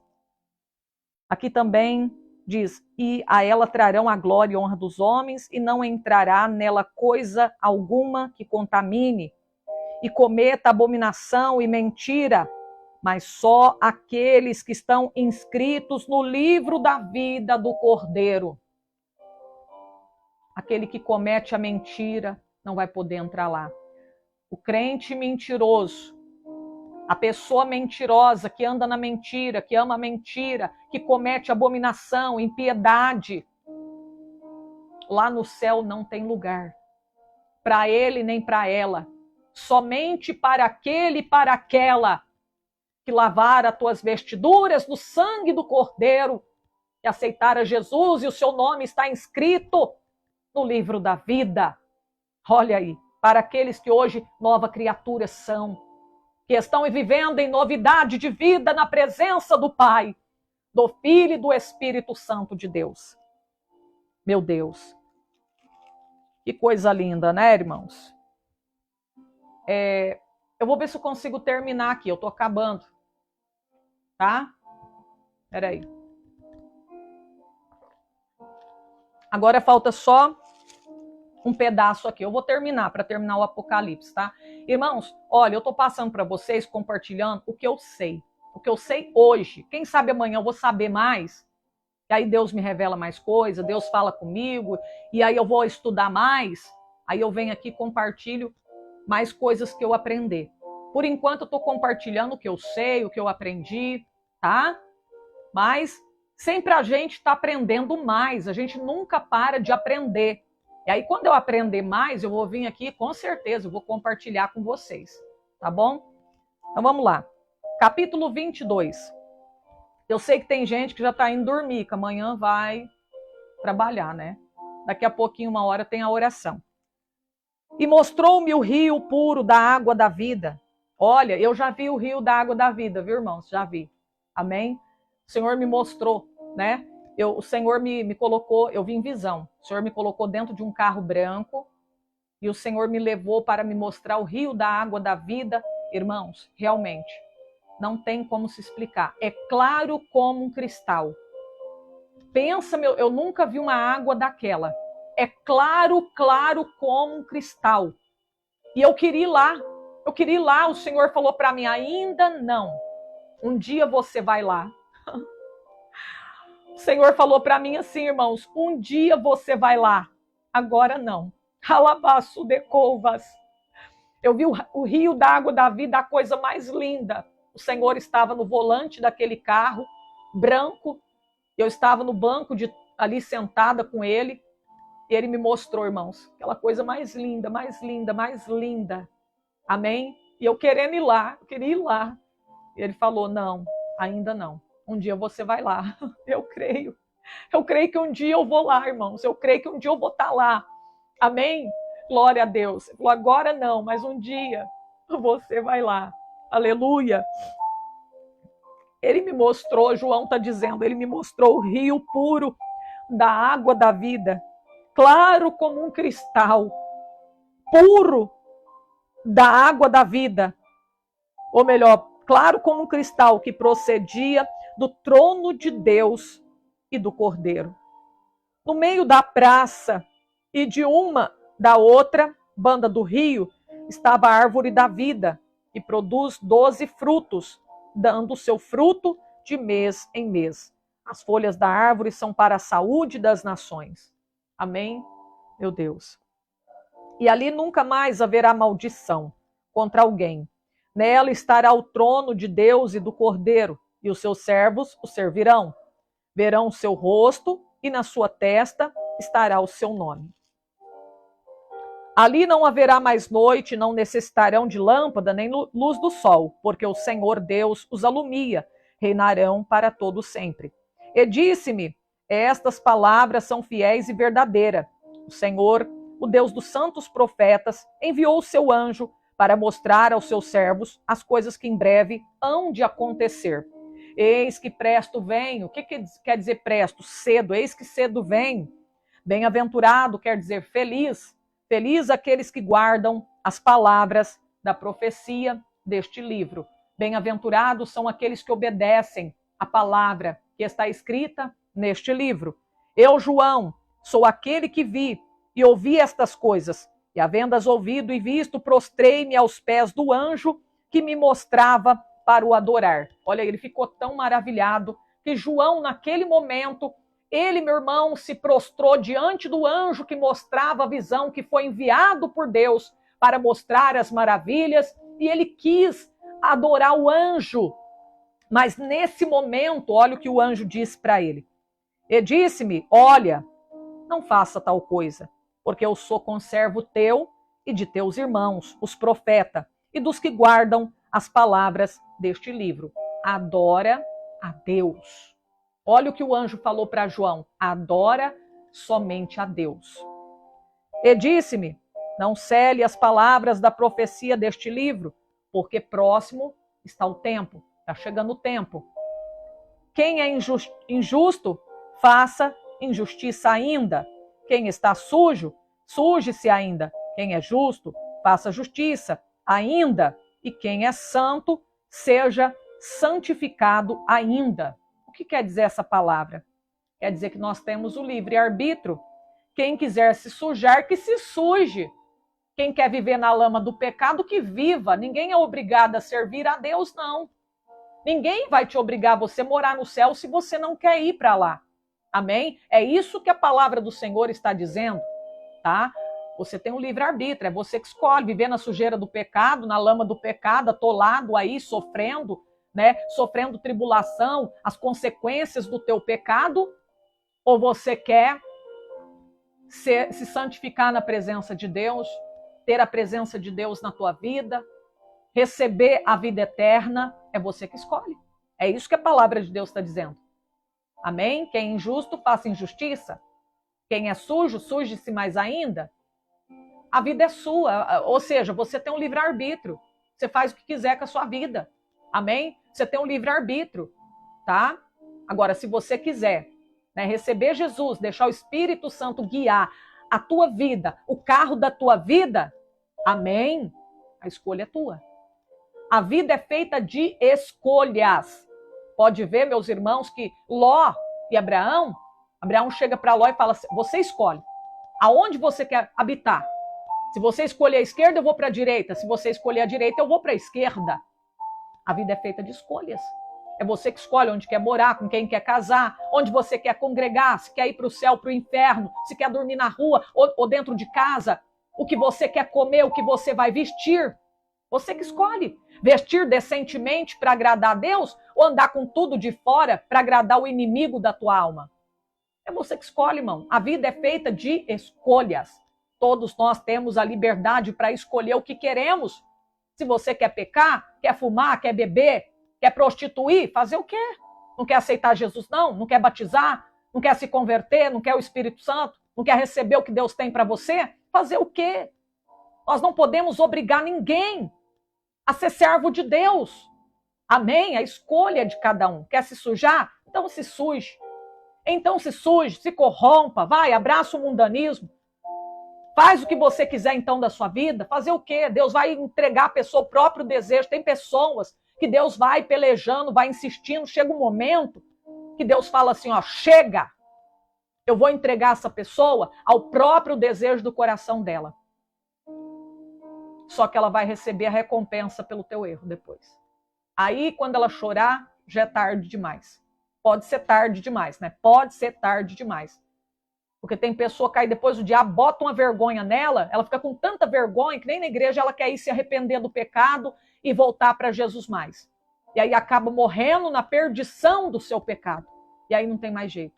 A: Aqui também diz, e a ela trarão a glória e honra dos homens, e não entrará nela coisa alguma que contamine, e cometa abominação e mentira, mas só aqueles que estão inscritos no livro da vida do Cordeiro. Aquele que comete a mentira não vai poder entrar lá. O crente mentiroso, a pessoa mentirosa que anda na mentira, que ama a mentira, que comete abominação, impiedade, lá no céu não tem lugar. Para ele nem para ela. Somente para aquele e para aquela que lavar as tuas vestiduras no sangue do Cordeiro, que aceitar a Jesus e o seu nome está inscrito no livro da vida. Olha aí, para aqueles que hoje nova criatura são, que estão vivendo em novidade de vida na presença do Pai, do Filho e do Espírito Santo de Deus. Meu Deus, que coisa linda, né, irmãos? Eu vou ver se eu consigo terminar aqui, eu estou acabando, tá? Peraí. Agora falta só um pedaço aqui. Eu vou terminar, para terminar o Apocalipse, tá? Irmãos, olha, eu estou passando para vocês, compartilhando o que eu sei. O que eu sei hoje. Quem sabe amanhã eu vou saber mais. E aí Deus me revela mais coisas, Deus fala comigo, e aí eu vou estudar mais. Aí eu venho aqui e compartilho mais coisas que eu aprender. Por enquanto eu estou compartilhando o que eu sei, o que eu aprendi, tá? Mas sempre a gente está aprendendo mais, a gente nunca para de aprender. E aí quando eu aprender mais, eu vou vir aqui, com certeza, eu vou compartilhar com vocês, tá bom? Então vamos lá. Capítulo 22. Eu sei que tem gente que já está indo dormir, que amanhã vai trabalhar, né? Daqui a pouquinho, uma hora, tem a oração. E mostrou-me o rio puro da água da vida. Olha, eu já vi o rio da água da vida, viu, irmãos? Já vi. Amém? O Senhor me mostrou, né? O Senhor me colocou, eu vi em visão. O Senhor me colocou dentro de um carro branco e o Senhor me levou para me mostrar o rio da água da vida. Irmãos, realmente, não tem como se explicar. É claro como um cristal. Pensa, eu nunca vi uma água daquela. É claro, claro como um cristal. E eu queria ir lá. Eu queria ir lá. O Senhor falou para mim, ainda não. Um dia você vai lá. O Senhor falou para mim assim, irmãos, um dia você vai lá. Agora não. Alabaço de covas. Eu vi o rio da água da vida, a coisa mais linda. O Senhor estava no volante daquele carro branco. Eu estava no banco ali sentada com ele. E ele me mostrou, irmãos, aquela coisa mais linda, mais linda, mais linda. Amém? E eu querendo ir lá, eu queria ir lá. E ele falou, não, ainda não. Um dia você vai lá. Eu creio. Eu creio que um dia eu vou lá, irmãos. Eu creio que um dia eu vou estar lá. Amém? Glória a Deus. Ele falou, agora não, mas um dia você vai lá. Aleluia. Ele me mostrou, João está dizendo, ele me mostrou o rio puro da água da vida. Claro como um cristal, puro da água da vida. Ou melhor, claro como um cristal que procedia do trono de Deus e do Cordeiro. No meio da praça e de uma da outra banda do rio estava a árvore da vida, que produz 12 frutos, dando seu fruto de mês em mês. As folhas da árvore são para a saúde das nações. Amém? Meu Deus. E ali nunca mais haverá maldição contra alguém. Nela estará o trono de Deus e do Cordeiro, e os seus servos o servirão. Verão o seu rosto, e na sua testa estará o seu nome. Ali não haverá mais noite, não necessitarão de lâmpada nem luz do sol, porque o Senhor Deus os alumia, reinarão para todo sempre. E disse-me, estas palavras são fiéis e verdadeiras. O Senhor, o Deus dos santos profetas, enviou o seu anjo para mostrar aos seus servos as coisas que em breve hão de acontecer. Eis que presto venho. O que quer dizer presto? Cedo. Eis que cedo venho. Bem-aventurado quer dizer feliz. Feliz aqueles que guardam as palavras da profecia deste livro. Bem-aventurados são aqueles que obedecem a palavra que está escrita neste livro. Eu, João, sou aquele que vi e ouvi estas coisas. E havendo-as ouvido e visto, prostrei-me aos pés do anjo que me mostrava para o adorar. Olha, ele ficou tão maravilhado que João, naquele momento, ele, meu irmão, se prostrou diante do anjo que mostrava a visão, que foi enviado por Deus para mostrar as maravilhas, e ele quis adorar o anjo. Mas nesse momento, olha o que o anjo disse para ele. Ele disse-me, olha, não faça tal coisa, porque eu sou conservo teu e de teus irmãos, os profetas, e dos que guardam as palavras deste livro. Adora a Deus. Olha o que o anjo falou para João. Adora somente a Deus. E disse-me, não cele as palavras da profecia deste livro, porque próximo está o tempo. Está chegando o tempo. Quem é injusto, faça injustiça ainda. Quem está sujo, suje-se ainda. Quem é justo, faça justiça ainda. E quem é santo, seja santificado ainda. O que quer dizer essa palavra? Quer dizer que nós temos o livre-arbítrio, Quem quiser se sujar, que se suje. Quem quer viver na lama do pecado, que viva. Ninguém é obrigado a servir a Deus, não. Ninguém vai te obrigar a você morar no céu se você não quer ir para lá. Amém? É isso que a palavra do Senhor está dizendo, tá? Você tem um livre-arbítrio, é você que escolhe viver na sujeira do pecado, na lama do pecado, atolado aí, sofrendo, né? Sofrendo tribulação, as consequências do teu pecado, ou você quer se santificar na presença de Deus, ter a presença de Deus na tua vida, receber a vida eterna, é você que escolhe. É isso que a palavra de Deus está dizendo. Amém? Quem é injusto, faça injustiça. Quem é sujo, suje-se mais ainda. A vida é sua, ou seja, você tem um livre-arbítrio. Você faz o que quiser com a sua vida. Amém? Você tem um livre-arbítrio, tá? Agora, se você quiser, né, receber Jesus, deixar o Espírito Santo guiar a tua vida, o carro da tua vida, amém? A escolha é tua. A vida é feita de escolhas. Pode ver, meus irmãos, que Ló e Abraão chega para Ló e fala assim, você escolhe aonde você quer habitar. Se você escolher a esquerda, eu vou para a direita. Se você escolher a direita, eu vou para a esquerda. A vida é feita de escolhas. É você que escolhe onde quer morar, com quem quer casar, onde você quer congregar, se quer ir para o céu, para o inferno, se quer dormir na rua ou dentro de casa, o que você quer comer, o que você vai vestir. Você que escolhe. Vestir decentemente para agradar a Deus ou andar com tudo de fora para agradar o inimigo da tua alma. É você que escolhe, irmão. A vida é feita de escolhas. Todos nós temos a liberdade para escolher o que queremos. Se você quer pecar, quer fumar, quer beber, quer prostituir, fazer o quê? Não quer aceitar Jesus, não? Não quer batizar? Não quer se converter? Não quer o Espírito Santo? Não quer receber o que Deus tem para você? Fazer o quê? Nós não podemos obrigar ninguém a ser servo de Deus. Amém? A escolha de cada um. Quer se sujar? Então se suje. Então se suje, se corrompa, vai, abraça o mundanismo. Faz o que você quiser então da sua vida. Fazer o quê? Deus vai entregar a pessoa o próprio desejo. Tem pessoas que Deus vai pelejando, vai insistindo. Chega um momento que Deus fala assim, ó, chega. Eu vou entregar essa pessoa ao próprio desejo do coração dela. Só que ela vai receber a recompensa pelo teu erro depois. Aí, quando ela chorar, já é tarde demais. Pode ser tarde demais, né? Pode ser tarde demais. Porque tem pessoa que aí depois o diabo bota uma vergonha nela, ela fica com tanta vergonha que nem na igreja ela quer ir se arrepender do pecado e voltar para Jesus mais. E aí acaba morrendo na perdição do seu pecado. E aí não tem mais jeito.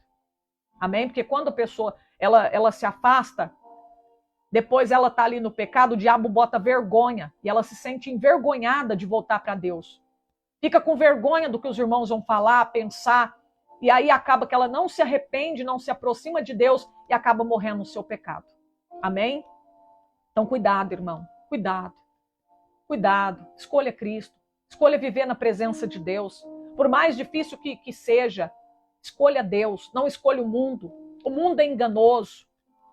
A: Amém? Porque quando a pessoa ela se afasta, depois ela está ali no pecado, o diabo bota vergonha e ela se sente envergonhada de voltar para Deus. Fica com vergonha do que os irmãos vão falar, pensar, e aí acaba que ela não se arrepende, não se aproxima de Deus e acaba morrendo no seu pecado. Amém? Então cuidado, irmão, cuidado. Cuidado, escolha Cristo, escolha viver na presença de Deus. Por mais difícil que seja, escolha Deus, não escolha o mundo. O mundo é enganoso.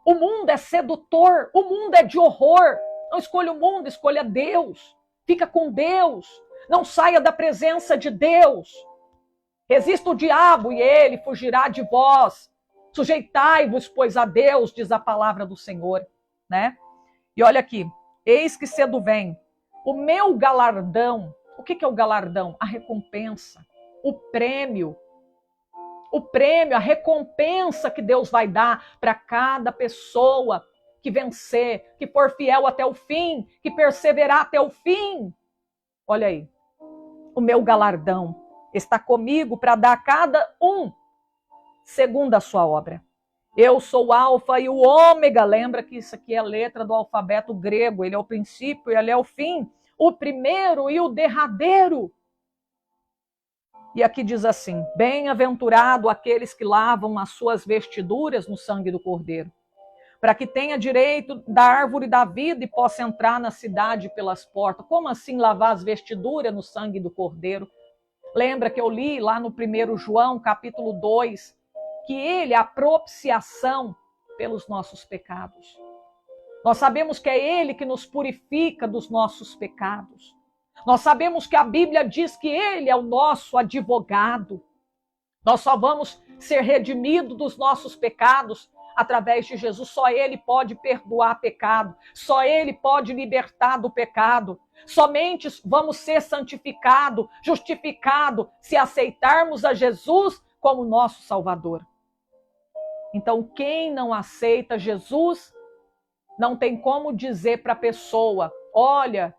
A: O mundo é sedutor, o mundo é de horror. Não escolha o mundo, escolha Deus. Fica com Deus. Não saia da presença de Deus. Resista o diabo e ele fugirá de vós. Sujeitai-vos, pois, a Deus, diz a palavra do Senhor, né? E olha aqui, eis que cedo vem o meu galardão. O que é o galardão? A recompensa, o prêmio, a recompensa que Deus vai dar para cada pessoa que vencer, que for fiel até o fim, que perseverar até o fim. Olha aí, o meu galardão está comigo para dar a cada um segundo a sua obra. Eu sou o alfa e o ômega. Lembra que isso aqui é a letra do alfabeto grego. Ele é o princípio e ele é o fim. O primeiro e o derradeiro. E aqui diz assim, bem-aventurado aqueles que lavam as suas vestiduras no sangue do Cordeiro, para que tenha direito da árvore da vida e possa entrar na cidade pelas portas. Como assim lavar as vestiduras no sangue do Cordeiro? Lembra que eu li lá no 1 João, capítulo 2, que ele é a propiciação pelos nossos pecados. Nós sabemos que é ele que nos purifica dos nossos pecados. Nós sabemos que a Bíblia diz que ele é o nosso advogado. Nós só vamos ser redimidos dos nossos pecados através de Jesus. Só Ele pode perdoar pecado, só Ele pode libertar do pecado. Somente vamos ser santificados, justificados, se aceitarmos a Jesus como nosso Salvador. Então, quem não aceita Jesus, não tem como dizer para a pessoa, olha,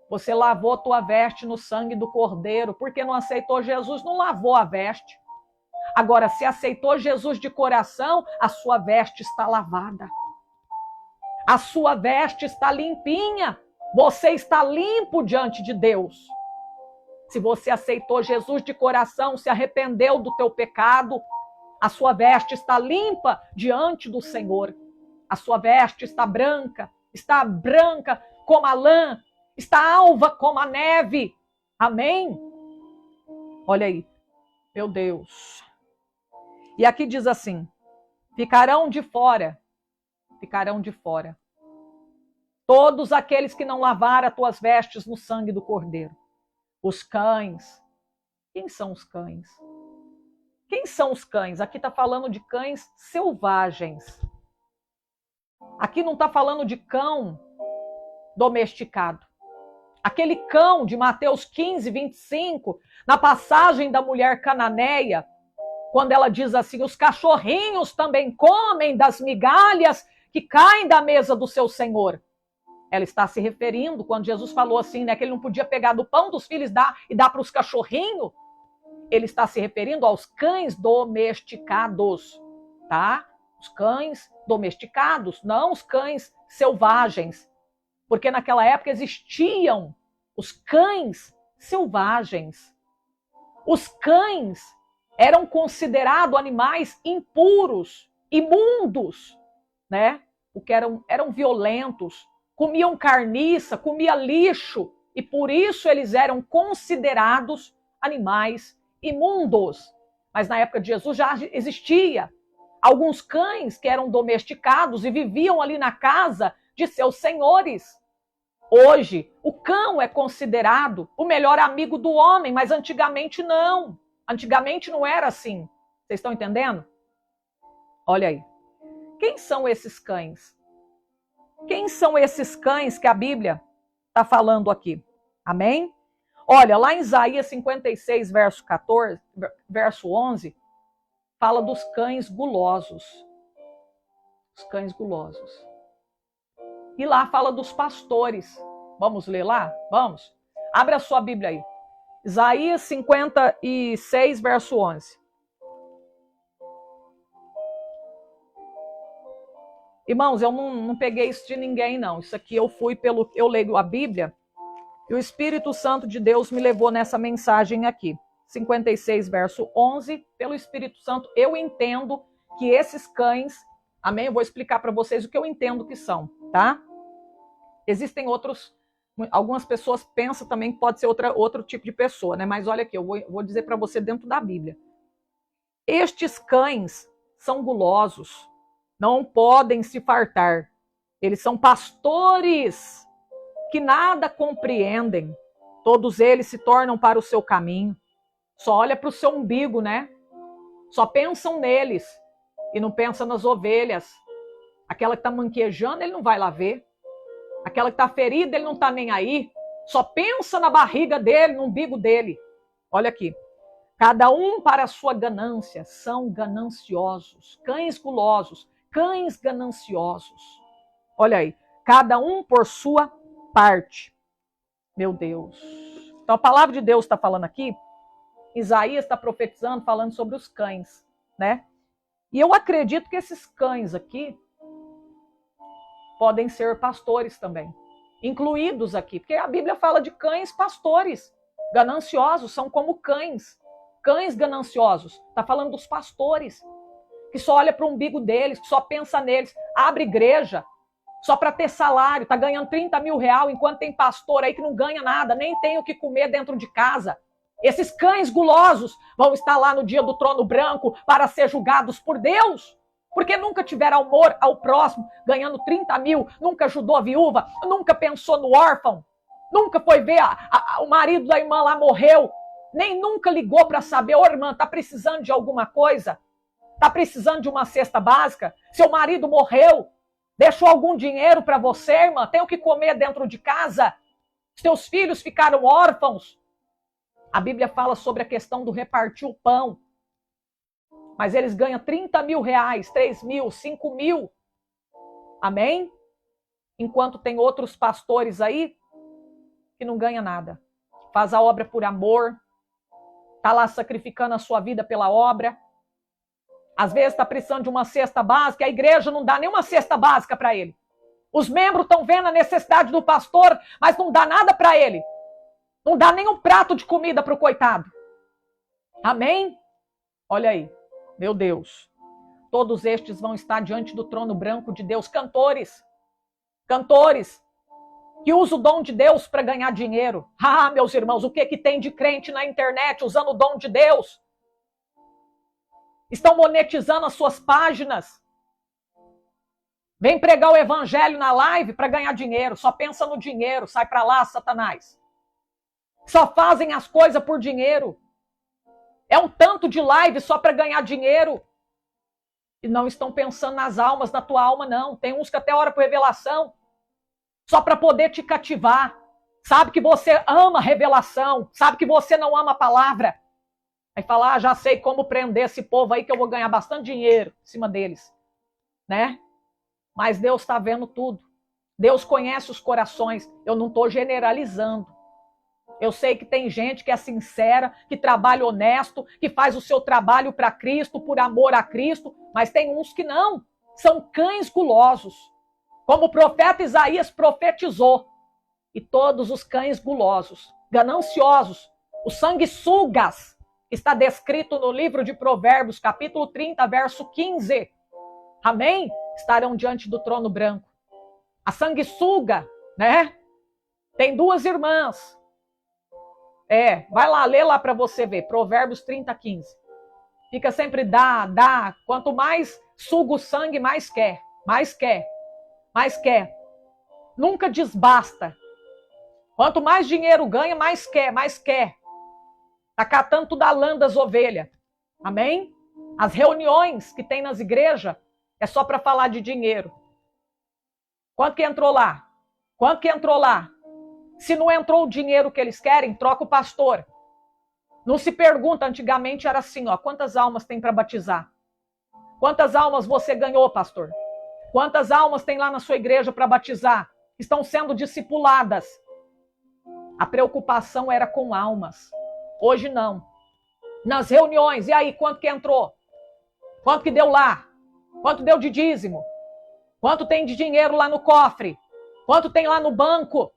A: você lavou tua veste no sangue do Cordeiro, porque não aceitou Jesus, não lavou a veste. Agora, se aceitou Jesus de coração, a sua veste está lavada. A sua veste está limpinha. Você está limpo diante de Deus. Se você aceitou Jesus de coração, se arrependeu do teu pecado, a sua veste está limpa diante do Senhor. A sua veste está branca como a lã, está alva como a neve. Amém? Olha aí, meu Deus. E aqui diz assim, ficarão de fora, todos aqueles que não lavaram as tuas vestes no sangue do Cordeiro. Os cães. Quem são os cães? Quem são os cães? Aqui está falando de cães selvagens. Aqui não está falando de cão domesticado. Aquele cão de Mateus 15, 25, na passagem da mulher cananeia, quando ela diz assim, os cachorrinhos também comem das migalhas que caem da mesa do seu senhor. Ela está se referindo, quando Jesus falou assim, né, que ele não podia pegar do pão dos filhos e dar para os cachorrinhos, ele está se referindo aos cães domesticados, tá? Os cães domesticados, não os cães selvagens. Porque naquela época existiam os cães selvagens. Os cães eram considerados animais impuros, imundos, né? Porque eram violentos, comiam carniça, comiam lixo, e por isso eles eram considerados animais imundos. Mas na época de Jesus já existia alguns cães que eram domesticados e viviam ali na casa de seus senhores. Hoje, o cão é considerado o melhor amigo do homem, mas antigamente não. Antigamente não era assim. Vocês estão entendendo? Olha aí. Quem são esses cães? Quem são esses cães que a Bíblia está falando aqui? Amém? Olha, lá em Isaías 56, verso 11, fala dos cães gulosos. Os cães gulosos. E lá fala dos pastores. Vamos ler lá? Vamos? Abra a sua Bíblia aí. Isaías 56, verso 11. Irmãos, eu não peguei isso de ninguém, não. Isso aqui eu leio a Bíblia e o Espírito Santo de Deus me levou nessa mensagem aqui. 56, verso 11. Pelo Espírito Santo, eu entendo que esses cães, amém? Eu vou explicar para vocês o que eu entendo que são, tá? Existem algumas pessoas pensam também que pode ser outro tipo de pessoa, né? Mas olha aqui, eu vou dizer para você dentro da Bíblia. Estes cães são gulosos, não podem se fartar. Eles são pastores que nada compreendem. Todos eles se tornam para o seu caminho. Só olha para o seu umbigo, né? Só pensam neles e não pensam nas ovelhas. Aquela que está manquejando, ele não vai lá ver. Aquela que está ferida, ele não está nem aí. Só pensa na barriga dele, no umbigo dele. Olha aqui. Cada um para a sua ganância. São gananciosos. Cães gulosos. Cães gananciosos. Olha aí. Cada um por sua parte. Meu Deus. Então a palavra de Deus está falando aqui. Isaías está profetizando, falando sobre os cães, né? E eu acredito que esses cães aqui podem ser pastores também, incluídos aqui, porque a Bíblia fala de cães pastores, gananciosos, são como cães gananciosos. Está falando dos pastores, que só olha para o umbigo deles, que só pensa neles, abre igreja, só para ter salário, está ganhando 30 mil reais, enquanto tem pastor aí que não ganha nada, nem tem o que comer dentro de casa. Esses cães gulosos vão estar lá no dia do trono branco para ser julgados por Deus, porque nunca tiveram amor ao próximo, ganhando 30 mil, nunca ajudou a viúva, nunca pensou no órfão, nunca foi ver o marido da irmã lá morreu, nem nunca ligou para saber, ô irmã, está precisando de alguma coisa? Está precisando de uma cesta básica? Seu marido morreu? Deixou algum dinheiro para você, irmã? Tem o que comer dentro de casa? Seus filhos ficaram órfãos? A Bíblia fala sobre a questão do repartir o pão. Mas eles ganham 30 mil reais, 3 mil, 5 mil. Amém? Enquanto tem outros pastores aí que não ganham nada. Faz a obra por amor. Está lá sacrificando a sua vida pela obra. Às vezes está precisando de uma cesta básica, a igreja não dá nenhuma cesta básica para ele. Os membros estão vendo a necessidade do pastor, mas não dá nada para ele. Não dá nem um prato de comida para o coitado. Amém? Olha aí, meu Deus. Todos estes vão estar diante do trono branco de Deus. Cantores que usam o dom de Deus para ganhar dinheiro. Ah, meus irmãos, o que tem de crente na internet usando o dom de Deus? Estão monetizando as suas páginas. Vem pregar o evangelho na live para ganhar dinheiro. Só pensa no dinheiro. Sai para lá, Satanás. Só fazem as coisas por dinheiro. É um tanto de live só para ganhar dinheiro. E não estão pensando nas almas, na tua alma, não. Tem uns que até oram por revelação. Só para poder te cativar. Sabe que você ama revelação. Sabe que você não ama a palavra. Aí fala, já sei como prender esse povo aí que eu vou ganhar bastante dinheiro em cima deles. Né? Mas Deus está vendo tudo. Deus conhece os corações. Eu não estou generalizando. Eu sei que tem gente que é sincera, que trabalha honesto, que faz o seu trabalho para Cristo, por amor a Cristo, mas tem uns que não. São cães gulosos. Como o profeta Isaías profetizou. E todos os cães gulosos, gananciosos, os sanguessugas, está descrito no livro de Provérbios, capítulo 30, verso 15. Amém? Estarão diante do trono branco. A sanguessuga, né? Tem duas irmãs. Vai lá, lê lá para você ver. Provérbios 30, 15. Fica sempre dá. Quanto mais suga o sangue, mais quer. Mais quer. Mais quer. Nunca desbasta. Quanto mais dinheiro ganha, mais quer, mais quer. Tá catando tudo a lã das ovelhas. Amém? As reuniões que tem nas igrejas é só para falar de dinheiro. Quanto que entrou lá? Quanto que entrou lá? Se não entrou o dinheiro que eles querem, troca o pastor. Não se pergunta, antigamente era assim, ó, quantas almas tem para batizar? Quantas almas você ganhou, pastor? Quantas almas tem lá na sua igreja para batizar? Estão sendo discipuladas. A preocupação era com almas. Hoje não. Nas reuniões, e aí, quanto que entrou? Quanto que deu lá? Quanto deu de dízimo? Quanto tem de dinheiro lá no cofre? Quanto tem lá no banco?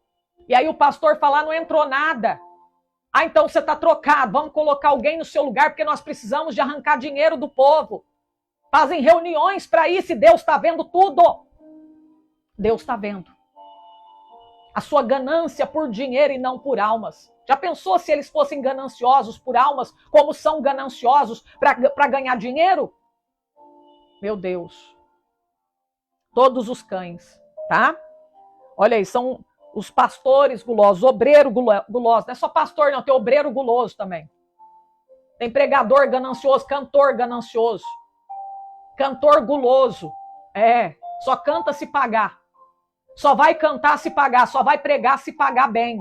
A: E aí o pastor fala, não entrou nada. Ah, então você está trocado, vamos colocar alguém no seu lugar, porque nós precisamos de arrancar dinheiro do povo. Fazem reuniões para isso e Deus está vendo tudo. Deus está vendo. A sua ganância por dinheiro e não por almas. Já pensou se eles fossem gananciosos por almas, como são gananciosos para ganhar dinheiro? Meu Deus. Todos os cães, tá? Olha aí, são os pastores gulosos, obreiro guloso. Não é só pastor, não, tem obreiro guloso também. Tem pregador ganancioso, cantor ganancioso. Cantor guloso. Só canta se pagar. Só vai cantar se pagar, só vai pregar se pagar bem.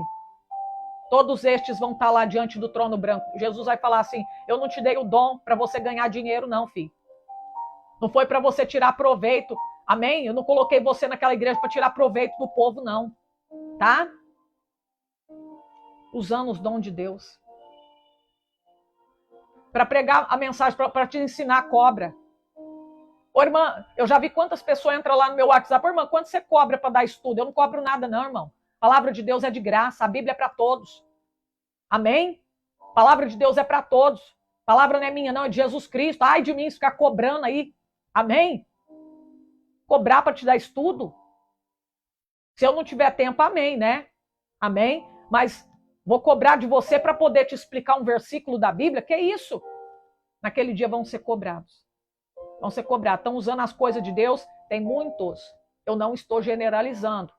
A: Todos estes vão estar lá diante do trono branco. Jesus vai falar assim, eu não te dei o dom para você ganhar dinheiro não, filho. Não foi para você tirar proveito. Amém? Eu não coloquei você naquela igreja para tirar proveito do povo, não. Tá? Usando os dons de Deus. Para pregar a mensagem, para te ensinar a cobra. Ô, irmã, eu já vi quantas pessoas entram lá no meu WhatsApp. Ô, irmã, quanto você cobra para dar estudo? Eu não cobro nada, não, irmão. A palavra de Deus é de graça. A Bíblia é para todos. Amém? A palavra de Deus é para todos. A palavra não é minha, não. É de Jesus Cristo. Ai de mim ficar cobrando aí. Amém? Cobrar para te dar estudo? Se eu não tiver tempo, amém, né? Amém? Mas vou cobrar de você para poder te explicar um versículo da Bíblia? Que é isso? Naquele dia vão ser cobrados. Vão ser cobrados. Estão usando as coisas de Deus? Tem muitos. Eu não estou generalizando.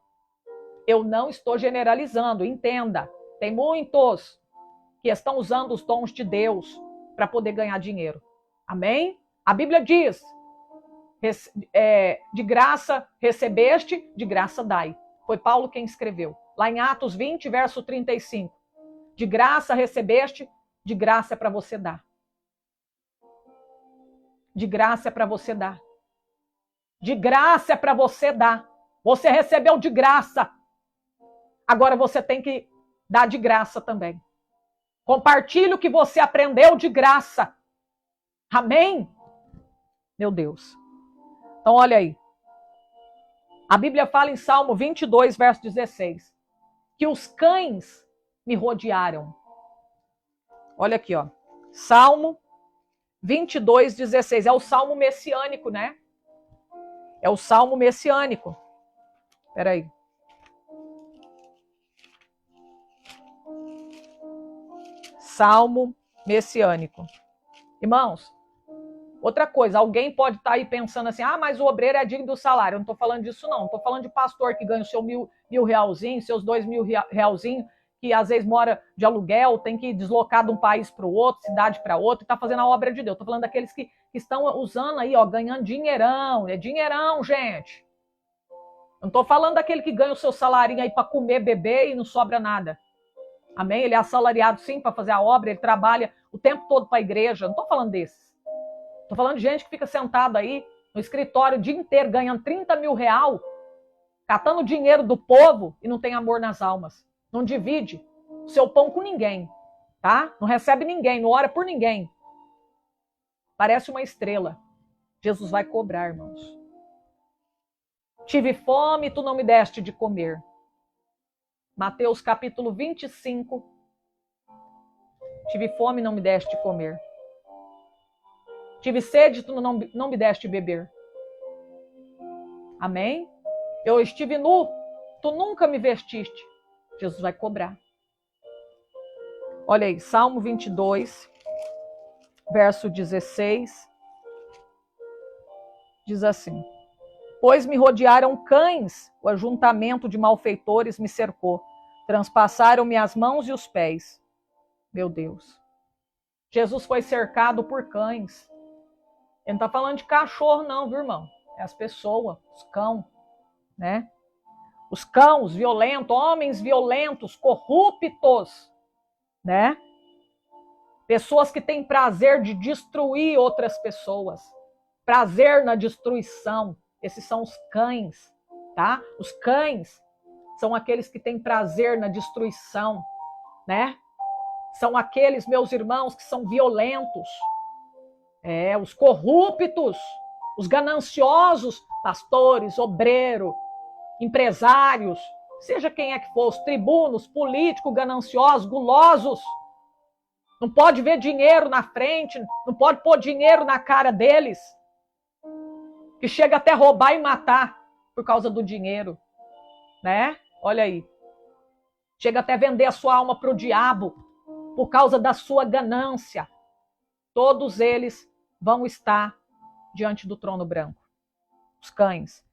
A: Eu não estou generalizando. Entenda. Tem muitos que estão usando os dons de Deus para poder ganhar dinheiro. Amém? A Bíblia diz, de graça recebeste, de graça dai. Foi Paulo quem escreveu. Lá em Atos 20, verso 35. De graça recebeste, de graça é para você dar. De graça é para você dar. De graça é para você dar. Você recebeu de graça. Agora você tem que dar de graça também. Compartilhe o que você aprendeu de graça. Amém? Meu Deus. Então olha aí. A Bíblia fala em Salmo 22, verso 16. Que os cães me rodearam. Olha aqui, ó. Salmo 22, 16. É o salmo messiânico, né? É o salmo messiânico. Espera aí. Salmo messiânico. Irmãos, outra coisa, alguém pode estar aí pensando assim, mas o obreiro é digno do salário. Eu não estou falando disso, não. Estou falando de pastor que ganha o seu mil realzinho, seus 2.000 realzinho, que às vezes mora de aluguel, tem que deslocar de um país para o outro, cidade para outra, e está fazendo a obra de Deus. Estou falando daqueles que estão usando aí, ó, ganhando dinheirão. É dinheirão, gente. Eu não estou falando daquele que ganha o seu salarinho aí para comer, beber e não sobra nada. Amém? Ele é assalariado sim para fazer a obra, ele trabalha o tempo todo para a igreja. Não estou falando desses. Estou falando de gente que fica sentado aí no escritório o dia inteiro ganhando 30 mil real, catando dinheiro do povo e não tem amor nas almas. Não divide o seu pão com ninguém, tá? Não recebe ninguém, não ora por ninguém. Parece uma estrela. Jesus vai cobrar, irmãos. Tive fome e tu não me deste de comer. Mateus capítulo 25. Tive fome e não me deste de comer. Tive sede e tu não me deste de beber. Amém? Eu estive nu, tu nunca me vestiste. Jesus vai cobrar. Olha aí, Salmo 22, verso 16. Diz assim: Pois me rodearam cães, o ajuntamento de malfeitores me cercou. Transpassaram-me as mãos e os pés. Meu Deus. Jesus foi cercado por cães. Ele não está falando de cachorro não, viu, irmão? É as pessoas, os cães, né? Os cães violentos, homens violentos, corruptos, né? Pessoas que têm prazer de destruir outras pessoas. Prazer na destruição. Esses são os cães, tá? Os cães são aqueles que têm prazer na destruição, né? São aqueles, meus irmãos, que são violentos. Os corruptos, os gananciosos, pastores, obreiro, empresários, seja quem é que for, os tribunos, políticos, gananciosos, gulosos. Não pode ver dinheiro na frente, não pode pôr dinheiro na cara deles. Que chega até roubar e matar por causa do dinheiro, né? Olha aí. Chega até vender a sua alma para o diabo por causa da sua ganância. Todos eles vão estar diante do trono branco. Os cães,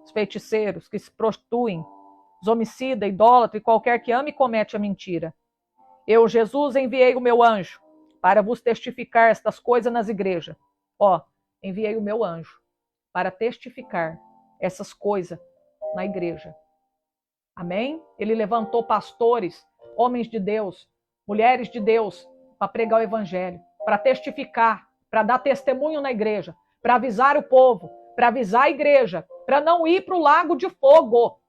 A: os feiticeiros que se prostituem, os homicidas, idólatras e qualquer que ame e comete a mentira. Eu, Jesus, enviei o meu anjo para vos testificar estas coisas nas igrejas. Enviei o meu anjo para testificar essas coisas na igreja. Amém? Ele levantou pastores, homens de Deus, mulheres de Deus, para pregar o evangelho, para testificar, para dar testemunho na igreja, para avisar o povo, para avisar a igreja, para não ir para o lago de fogo,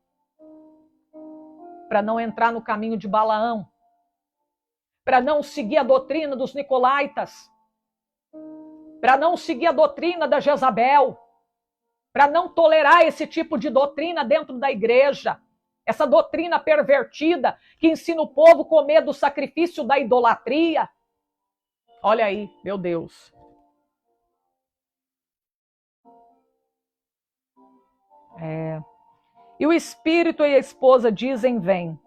A: para não entrar no caminho de Balaão, para não seguir a doutrina dos nicolaítas, para não seguir a doutrina da Jezabel, para não tolerar esse tipo de doutrina dentro da igreja, essa doutrina pervertida que ensina o povo a comer do sacrifício da idolatria. Olha aí, meu Deus. E o espírito e a esposa dizem, vem.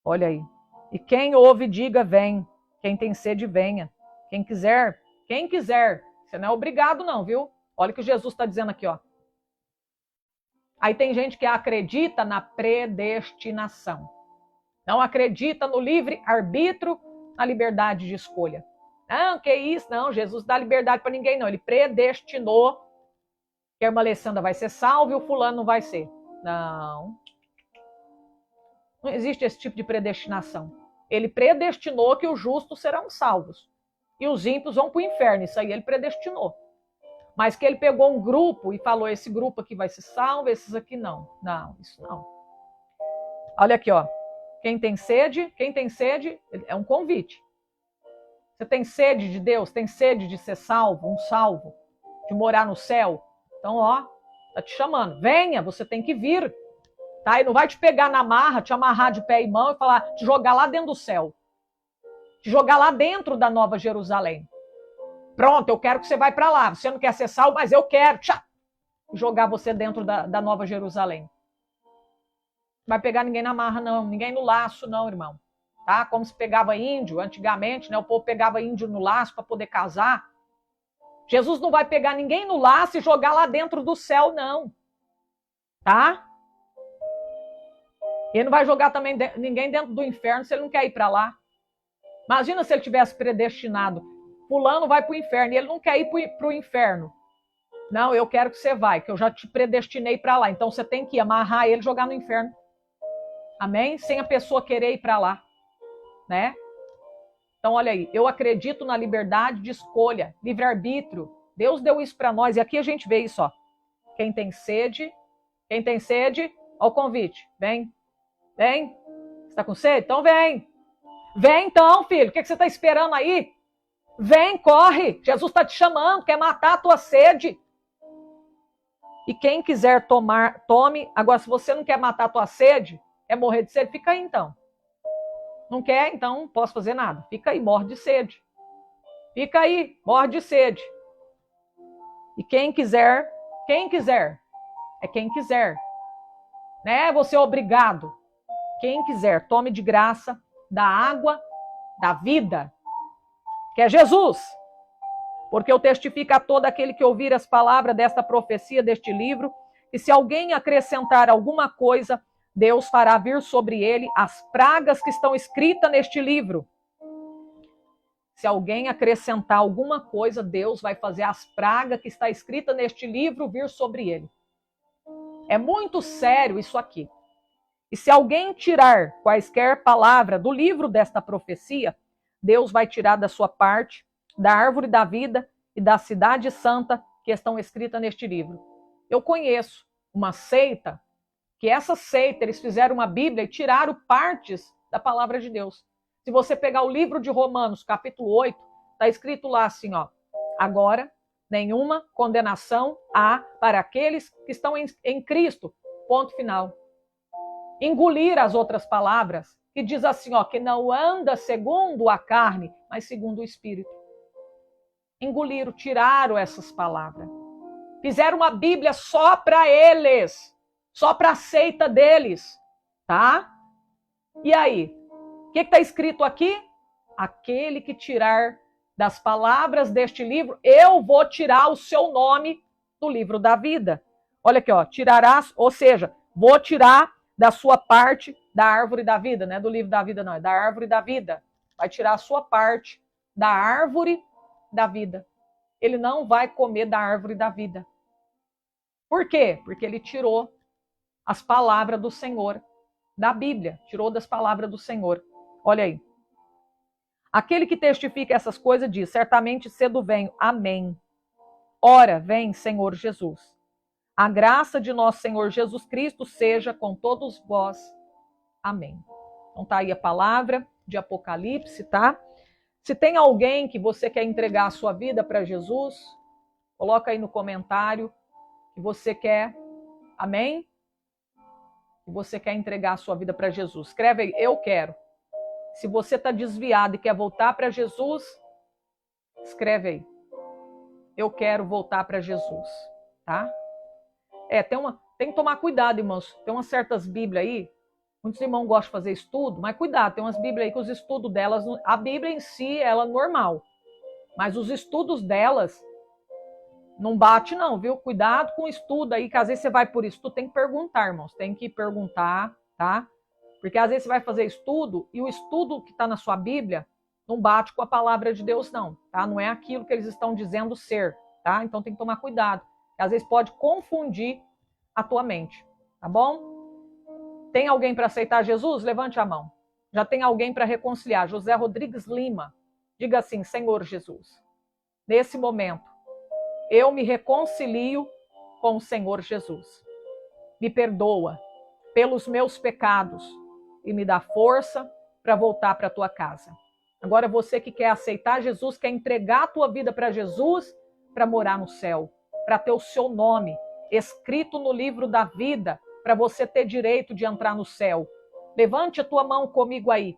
A: Olha aí. E quem ouve, diga, vem. Quem tem sede, venha. Quem quiser. Você não é obrigado não, viu? Olha o que Jesus está dizendo aqui, ó. Aí tem gente que acredita na predestinação. Não acredita no livre-arbítrio, na liberdade de escolha. Ah, que isso? Não, Jesus dá liberdade para ninguém, não. Ele predestinou que a irmã Alessandra vai ser salva e o fulano não vai ser. Não. Não existe esse tipo de predestinação. Ele predestinou que os justos serão salvos. E os ímpios vão para o inferno. Isso aí ele predestinou. Mas que ele pegou um grupo e falou, esse grupo aqui vai ser salvo, esses aqui não. Não, isso não. Olha aqui, ó. Quem tem sede é um convite. Você tem sede de Deus? Tem sede de ser salvo, um salvo, de morar no céu? Então, ó, tá te chamando. Venha, você tem que vir. Tá? E não vai te pegar na marra, te amarrar de pé e mão e falar, te jogar lá dentro do céu. Te jogar lá dentro da Nova Jerusalém. Pronto, eu quero que você vai para lá. Você não quer ser salvo, mas eu quero. Tchá, jogar você dentro da Nova Jerusalém. Não vai pegar ninguém na marra, não. Ninguém no laço, não, irmão. Tá? Como se pegava índio antigamente, né? O povo pegava índio no laço para poder casar. Jesus não vai pegar ninguém no laço e jogar lá dentro do céu, não. Tá? Ele não vai jogar também ninguém dentro do inferno se ele não quer ir para lá. Imagina se ele tivesse predestinado. Fulano vai para o inferno e ele não quer ir para o inferno. Não, eu quero que você vai, que eu já te predestinei para lá. Então você tem que amarrar ele e jogar no inferno. Amém? Sem a pessoa querer ir para lá. Né? Então, olha aí, eu acredito na liberdade de escolha, livre-arbítrio. Deus deu isso para nós e aqui a gente vê isso, ó. Quem tem sede, ó o convite. Vem, vem. Você está com sede? Então vem. Vem então, filho. O que você está esperando aí? Vem, corre. Jesus está te chamando, quer matar a tua sede. E quem quiser tomar, tome. Agora, se você não quer matar a tua sede, é morrer de sede, fica aí então. Não quer? Então não posso fazer nada. Fica aí, morre de sede. Fica aí, morre de sede. E quem quiser, é quem quiser. Não é você obrigado. Quem quiser, tome de graça da água da vida, que é Jesus. Porque eu testifico a todo aquele que ouvir as palavras desta profecia, deste livro, que se alguém acrescentar alguma coisa, Deus fará vir sobre ele as pragas que estão escritas neste livro. Se alguém acrescentar alguma coisa, Deus vai fazer as pragas que está escrita neste livro vir sobre ele. É muito sério isso aqui. E se alguém tirar quaisquer palavras do livro desta profecia, Deus vai tirar da sua parte, da árvore da vida e da cidade santa que estão escritas neste livro. Eu conheço uma seita, que essa seita, eles fizeram uma Bíblia e tiraram partes da palavra de Deus. Se você pegar o livro de Romanos, capítulo 8, está escrito lá assim, ó. Agora, nenhuma condenação há para aqueles que estão em Cristo. Ponto final. Engolir as outras palavras, que diz assim, ó, que não anda segundo a carne, mas segundo o Espírito. Engoliram, tiraram essas palavras. Fizeram uma Bíblia só para eles. Só para a seita deles, tá? E aí? O que está escrito aqui? Aquele que tirar das palavras deste livro, eu vou tirar o seu nome do livro da vida. Olha aqui, ó, tirarás, ou seja, vou tirar da sua parte da árvore da vida, não é do livro da vida não, é da árvore da vida. Vai tirar a sua parte da árvore da vida. Ele não vai comer da árvore da vida. Por quê? Porque ele tirou as palavras do Senhor, da Bíblia, tirou das palavras do Senhor. Olha aí. Aquele que testifica essas coisas diz, certamente cedo venho. Amém. Ora, vem, Senhor Jesus. A graça de nosso Senhor Jesus Cristo seja com todos vós. Amém. Então tá aí a palavra de Apocalipse, tá? Se tem alguém que você quer entregar a sua vida para Jesus, coloca aí no comentário que você quer. Amém? Que você quer entregar a sua vida para Jesus. Escreve aí, eu quero. Se você está desviado e quer voltar para Jesus, escreve aí. Eu quero voltar para Jesus, tá? Tem que tomar cuidado, irmãos. Tem umas certas Bíblias aí, muitos irmãos gostam de fazer estudo, mas cuidado, tem umas Bíblias aí que os estudos delas, a Bíblia em si, ela é normal. Mas os estudos delas não bate não, viu? Cuidado com o estudo aí, que às vezes você vai por estudo, tem que perguntar, irmãos. Tem que perguntar, tá? Porque às vezes você vai fazer estudo e o estudo que está na sua Bíblia não bate com a palavra de Deus, não, tá? Não é aquilo que eles estão dizendo ser, tá? Então tem que tomar cuidado. Às vezes pode confundir a tua mente, tá bom? Tem alguém para aceitar Jesus? Levante a mão. Já tem alguém para reconciliar? José Rodrigues Lima. Diga assim: Senhor Jesus, nesse momento, eu me reconcilio com o Senhor Jesus. Me perdoa pelos meus pecados e me dá força para voltar para a tua casa. Agora você que quer aceitar Jesus, quer entregar a tua vida para Jesus, para morar no céu, para ter o seu nome escrito no livro da vida, para você ter direito de entrar no céu. Levante a tua mão comigo aí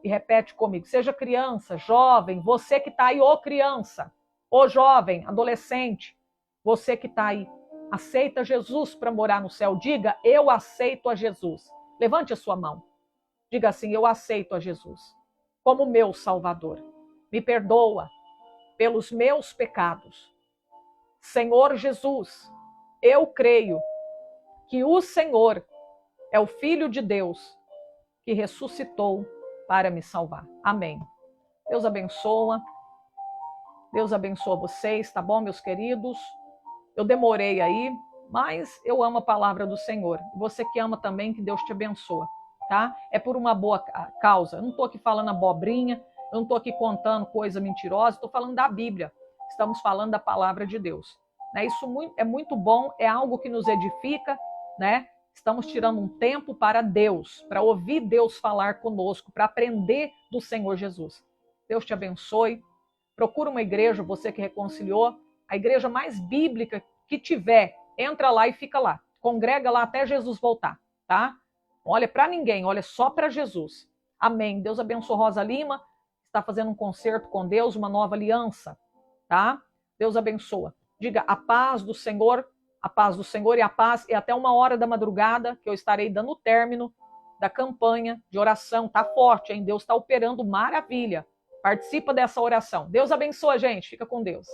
A: e repete comigo. Seja criança, jovem, você que está aí, ô criança, ô jovem, adolescente, você que está aí, aceita Jesus para morar no céu. Diga: eu aceito a Jesus. Levante a sua mão. Diga assim: eu aceito a Jesus como meu Salvador. Me perdoa pelos meus pecados. Senhor Jesus, eu creio que o Senhor é o Filho de Deus que ressuscitou para me salvar. Amém. Deus abençoa. Deus abençoa vocês, tá bom, meus queridos? Eu demorei aí, mas eu amo a palavra do Senhor. Você que ama também, que Deus te abençoe, tá? É por uma boa causa. Eu não estou aqui falando abobrinha, eu não estou aqui contando coisa mentirosa, estou falando da Bíblia. Estamos falando da palavra de Deus. Né? Isso é muito bom, é algo que nos edifica, né? Estamos tirando um tempo para Deus, para ouvir Deus falar conosco, para aprender do Senhor Jesus. Deus te abençoe. Procura uma igreja, você que reconciliou, a igreja mais bíblica que tiver, entra lá e fica lá. Congrega lá até Jesus voltar, tá? Olha para ninguém, olha só para Jesus. Amém. Deus abençoe Rosa Lima, está fazendo um concerto com Deus, uma nova aliança, tá? Deus abençoa. Diga: a paz do Senhor e a paz, e até 1h da madrugada, que eu estarei dando o término da campanha de oração. Tá forte, hein? Deus está operando maravilha. Participa dessa oração. Deus abençoe, gente. Fica com Deus.